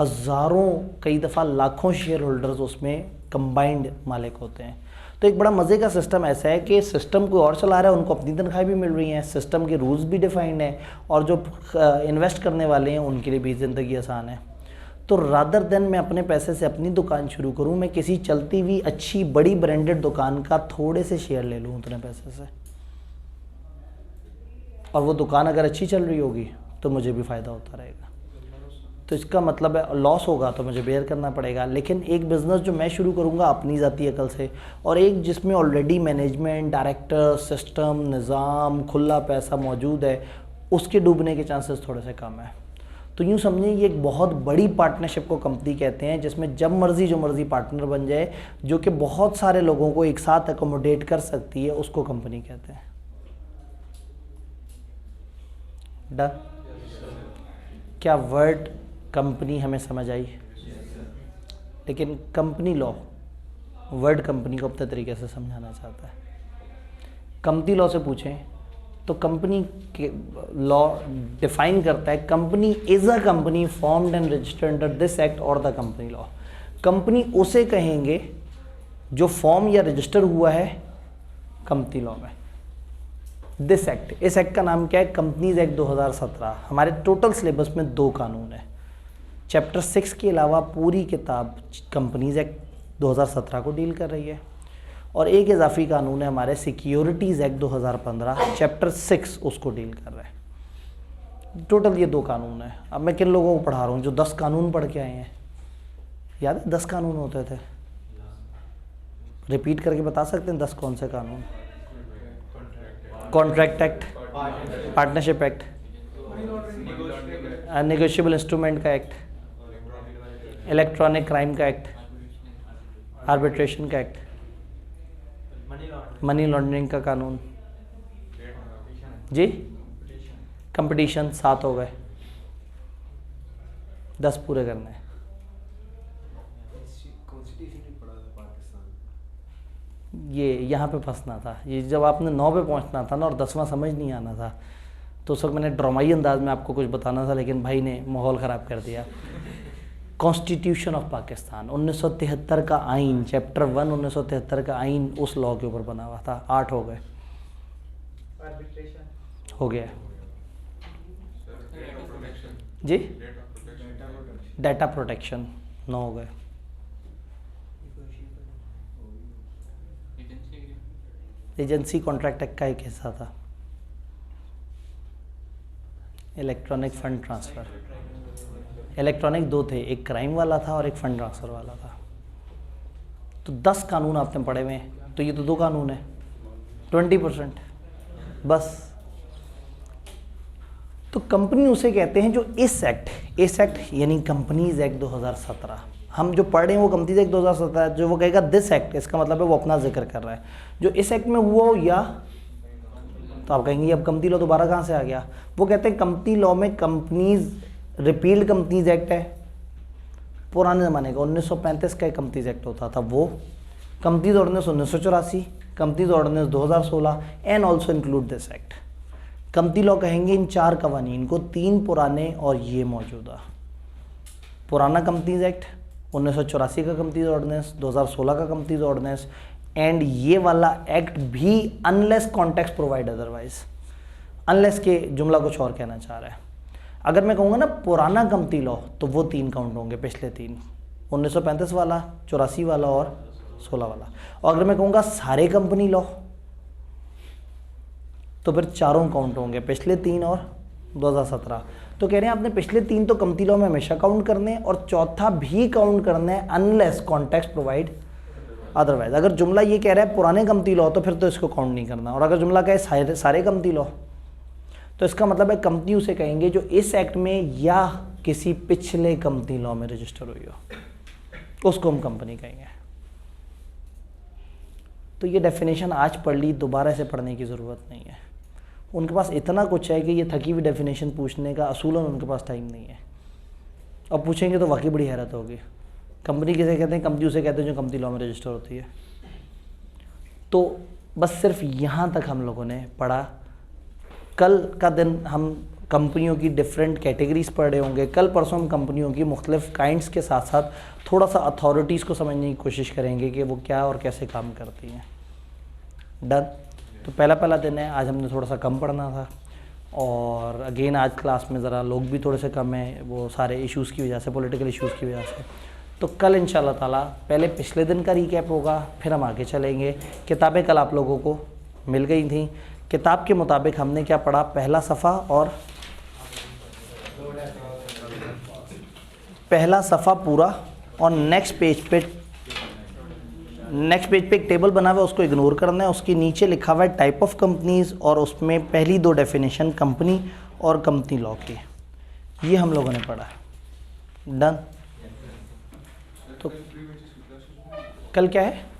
Speaker 1: हज़ारों, कई दफ़ा लाखों शेयर होल्डर्स उसमें कंबाइंड मालिक होते हैं। तो एक बड़ा मज़े का सिस्टम ऐसा है कि सिस्टम कोई और चला रहा है, उनको अपनी तनख्वाह भी मिल रही हैं, सिस्टम के रूल्स भी डिफाइंड हैं, और जो इन्वेस्ट करने वाले हैं उनके लिए भी ज़िंदगी आसान है। तो रादर देन मैं अपने पैसे से अपनी दुकान शुरू करूं, मैं किसी चलती हुई अच्छी बड़ी ब्रांडेड दुकान का थोड़े से शेयर ले लूं उतने पैसे से, और वो दुकान अगर अच्छी चल रही होगी तो मुझे भी फ़ायदा होता रहेगा। तो इसका मतलब है लॉस होगा तो मुझे बेयर करना पड़ेगा। लेकिन एक बिज़नेस जो मैं शुरू करूंगा अपनी ज़ाती अकल से, और एक जिसमें ऑलरेडी मैनेजमेंट, डायरेक्टर, सिस्टम, निज़ाम, खुला पैसा मौजूद है, उसके डूबने के चांसेस थोड़े से कम है। तो यूँ समझें ये एक बहुत बड़ी पार्टनरशिप को कंपनी कहते हैं, जिसमें जब मर्जी जो मर्जी पार्टनर बन जाए, जो कि बहुत सारे लोगों को एक साथ अकोमोडेट कर सकती है, उसको कंपनी कहते हैं। डन? क्या वर्ड कंपनी हमें समझ आई? लेकिन कंपनी लॉ, वर्ड कंपनी को अपने तरीके से समझाना चाहता है। कंपनी लॉ से पूछें तो कंपनी के लॉ डिफाइन करता है, company is a company formed and registered under this act और द कंपनी लॉ। कंपनी उसे कहेंगे जो फॉर्म या रजिस्टर हुआ है कंपनी लॉ में। दिस एक्ट, इस एक्ट का नाम क्या है? Companies act 2017। हमारे टोटल सिलेबस में 2 कानून है। चैप्टर 6 के अलावा पूरी किताब कंपनीज एक्ट 2017 को डील कर रही है, और एक इजाफी कानून है हमारे सिक्योरिटीज़ एक्ट 2015, चैप्टर 6 उसको डील कर रहा है। टोटल ये 2 कानून है। अब मैं किन लोगों को पढ़ा रहा हूँ जो 10 कानून पढ़ के आए हैं? याद है 10 कानून होते थे? रिपीट करके बता सकते हैं 10 कौन से कानून? Contract act, partnership act, negotiable instrument का एक्ट, इलेक्ट्रॉनिक क्राइम का एक्ट, आर्बिट्रेशन का एक्ट, मनी लॉन्ड्रिंग का कानून जी, कंपटीशन। 7 हो गए, 10 पूरे करने हैं। ये यहाँ पे फंसना था, ये जब आपने 9 पे पहुँचना था ना और 10वां समझ नहीं आना था, तो उस वक्त मैंने ड्रामाई अंदाज में आपको कुछ बताना था, लेकिन भाई ने माहौल ख़राब कर दिया। कॉन्स्टिट्यूशन ऑफ पाकिस्तान 1973 का आइन, चैप्टर 1 1973 का आइन उस लॉ के ऊपर बना हुआ था। 8 हो गए, हो गया जी। डाटा प्रोटेक्शन 9 हो गए। एजेंसी कॉन्ट्रैक्ट एक्ट का एक हिस्सा था। इलेक्ट्रॉनिक फंड ट्रांसफ़र, इलेक्ट्रॉनिक 2 थे, एक क्राइम वाला था और एक फंड ट्रांसफ़र वाला था। तो 10 कानून आपने पढ़े हुए हैं, तो ये तो 2 कानून है, 20% बस। तो कंपनी उसे कहते हैं जो इस एक्ट यानी कंपनीज एक्ट 2017, हम जो पढ़ रहे हैं वो कंपनीज एक्ट 2017, जो वो कहेगा दिस एक्ट, इसका मतलब है वो अपना जिक्र कर रहा है जो इस एक्ट में हुआ हो, या तो आप कहेंगे अब कंपनी लॉ दोबारा कहाँ से आ गया? वो कहते हैं कंपनी लॉ में कंपनीज, रिपील्ड कंपनीज एक्ट है पुराने ज़माने का, 1935 का एक कंपनीज एक्ट होता था, वो companies ordinance 1984, companies ordinance 2016 and also include this act. Company law कहेंगे इन 4 कवानीन को, 3 पुराने और ये मौजूदा। पुराना कंपनीज एक्ट, 1984 का कंपनीज ऑर्डिनेंस, 2016 का कंपनीज ऑर्डिनेंस, एंड ये वाला एक्ट भी unless context provide otherwise. Unless के जुमला कुछ और कहना चाह रहा है। अगर मैं कहूँगा ना पुराना कंपनी लॉ, तो वो 3 काउंट होंगे, पिछले 3, 1935 वाला, 84 वाला और 16 वाला। और अगर मैं कहूँगा सारे कंपनी लॉ, तो फिर 4 काउंट होंगे, पिछले 3 और 2017। तो कह रहे हैं आपने पिछले 3 तो कंपनी लॉ में हमेशा काउंट करने हैं और चौथा भी काउंट करना है अनलेस कॉन्टेक्स्ट प्रोवाइड अदरवाइज। अगर जुमला ये कह रहा है पुराने कंपनी लॉ, तो फिर तो इसको काउंट नहीं करना। और अगर जुमला कहे सारे कंपनी लॉ, तो इसका मतलब है कंपनी उसे कहेंगे जो इस एक्ट में या किसी पिछले कंपनी लॉ में रजिस्टर हुई हो, उसको हम कंपनी कहेंगे। तो ये डेफिनेशन आज पढ़ ली, दोबारा से पढ़ने की ज़रूरत नहीं है। उनके पास इतना कुछ है कि ये थकी हुई डेफिनेशन पूछने का असूलन उनके पास टाइम नहीं है। अब पूछेंगे तो वाकई बड़ी हैरत होगी। कंपनी किसे कहते हैं? कंपनी उसे कहते हैं जो कंपनी लॉ में रजिस्टर होती है। तो बस सिर्फ यहाँ तक हम लोगों ने पढ़ा। कल का दिन हम कंपनियों की डिफरेंट कैटेगरीज पढ़ रहे होंगे। कल परसों हम कंपनियों की मुख्तलिफ काइंड्स के साथ साथ थोड़ा सा अथॉरिटीज़ को समझने की कोशिश करेंगे कि वो क्या और कैसे काम करती हैं। डन। तो पहला दिन है, आज हमने थोड़ा सा कम पढ़ना था। और अगेन आज क्लास में ज़रा लोग भी थोड़े से कम हैं, वो सारे इश्यूज़ की वजह से, पॉलिटिकल इश्यूज़ की वजह से। तो कल इंशाल्लाह ताला पहले पिछले दिन का रिकैप होगा, फिर हम आगे चलेंगे। किताबें कल आप लोगों को मिल गई थी। किताब के मुताबिक हमने क्या पढ़ा? पहला सफ़ा पूरा, और नेक्स्ट पेज पे एक टेबल बना हुआ है, उसको इग्नोर करना है। उसके नीचे लिखा हुआ है टाइप ऑफ कंपनीज़, और उसमें पहली 2 डेफिनेशन कंपनी और कंपनी लॉ की, ये हम लोगों ने पढ़ा है। डन। तो कल क्या है?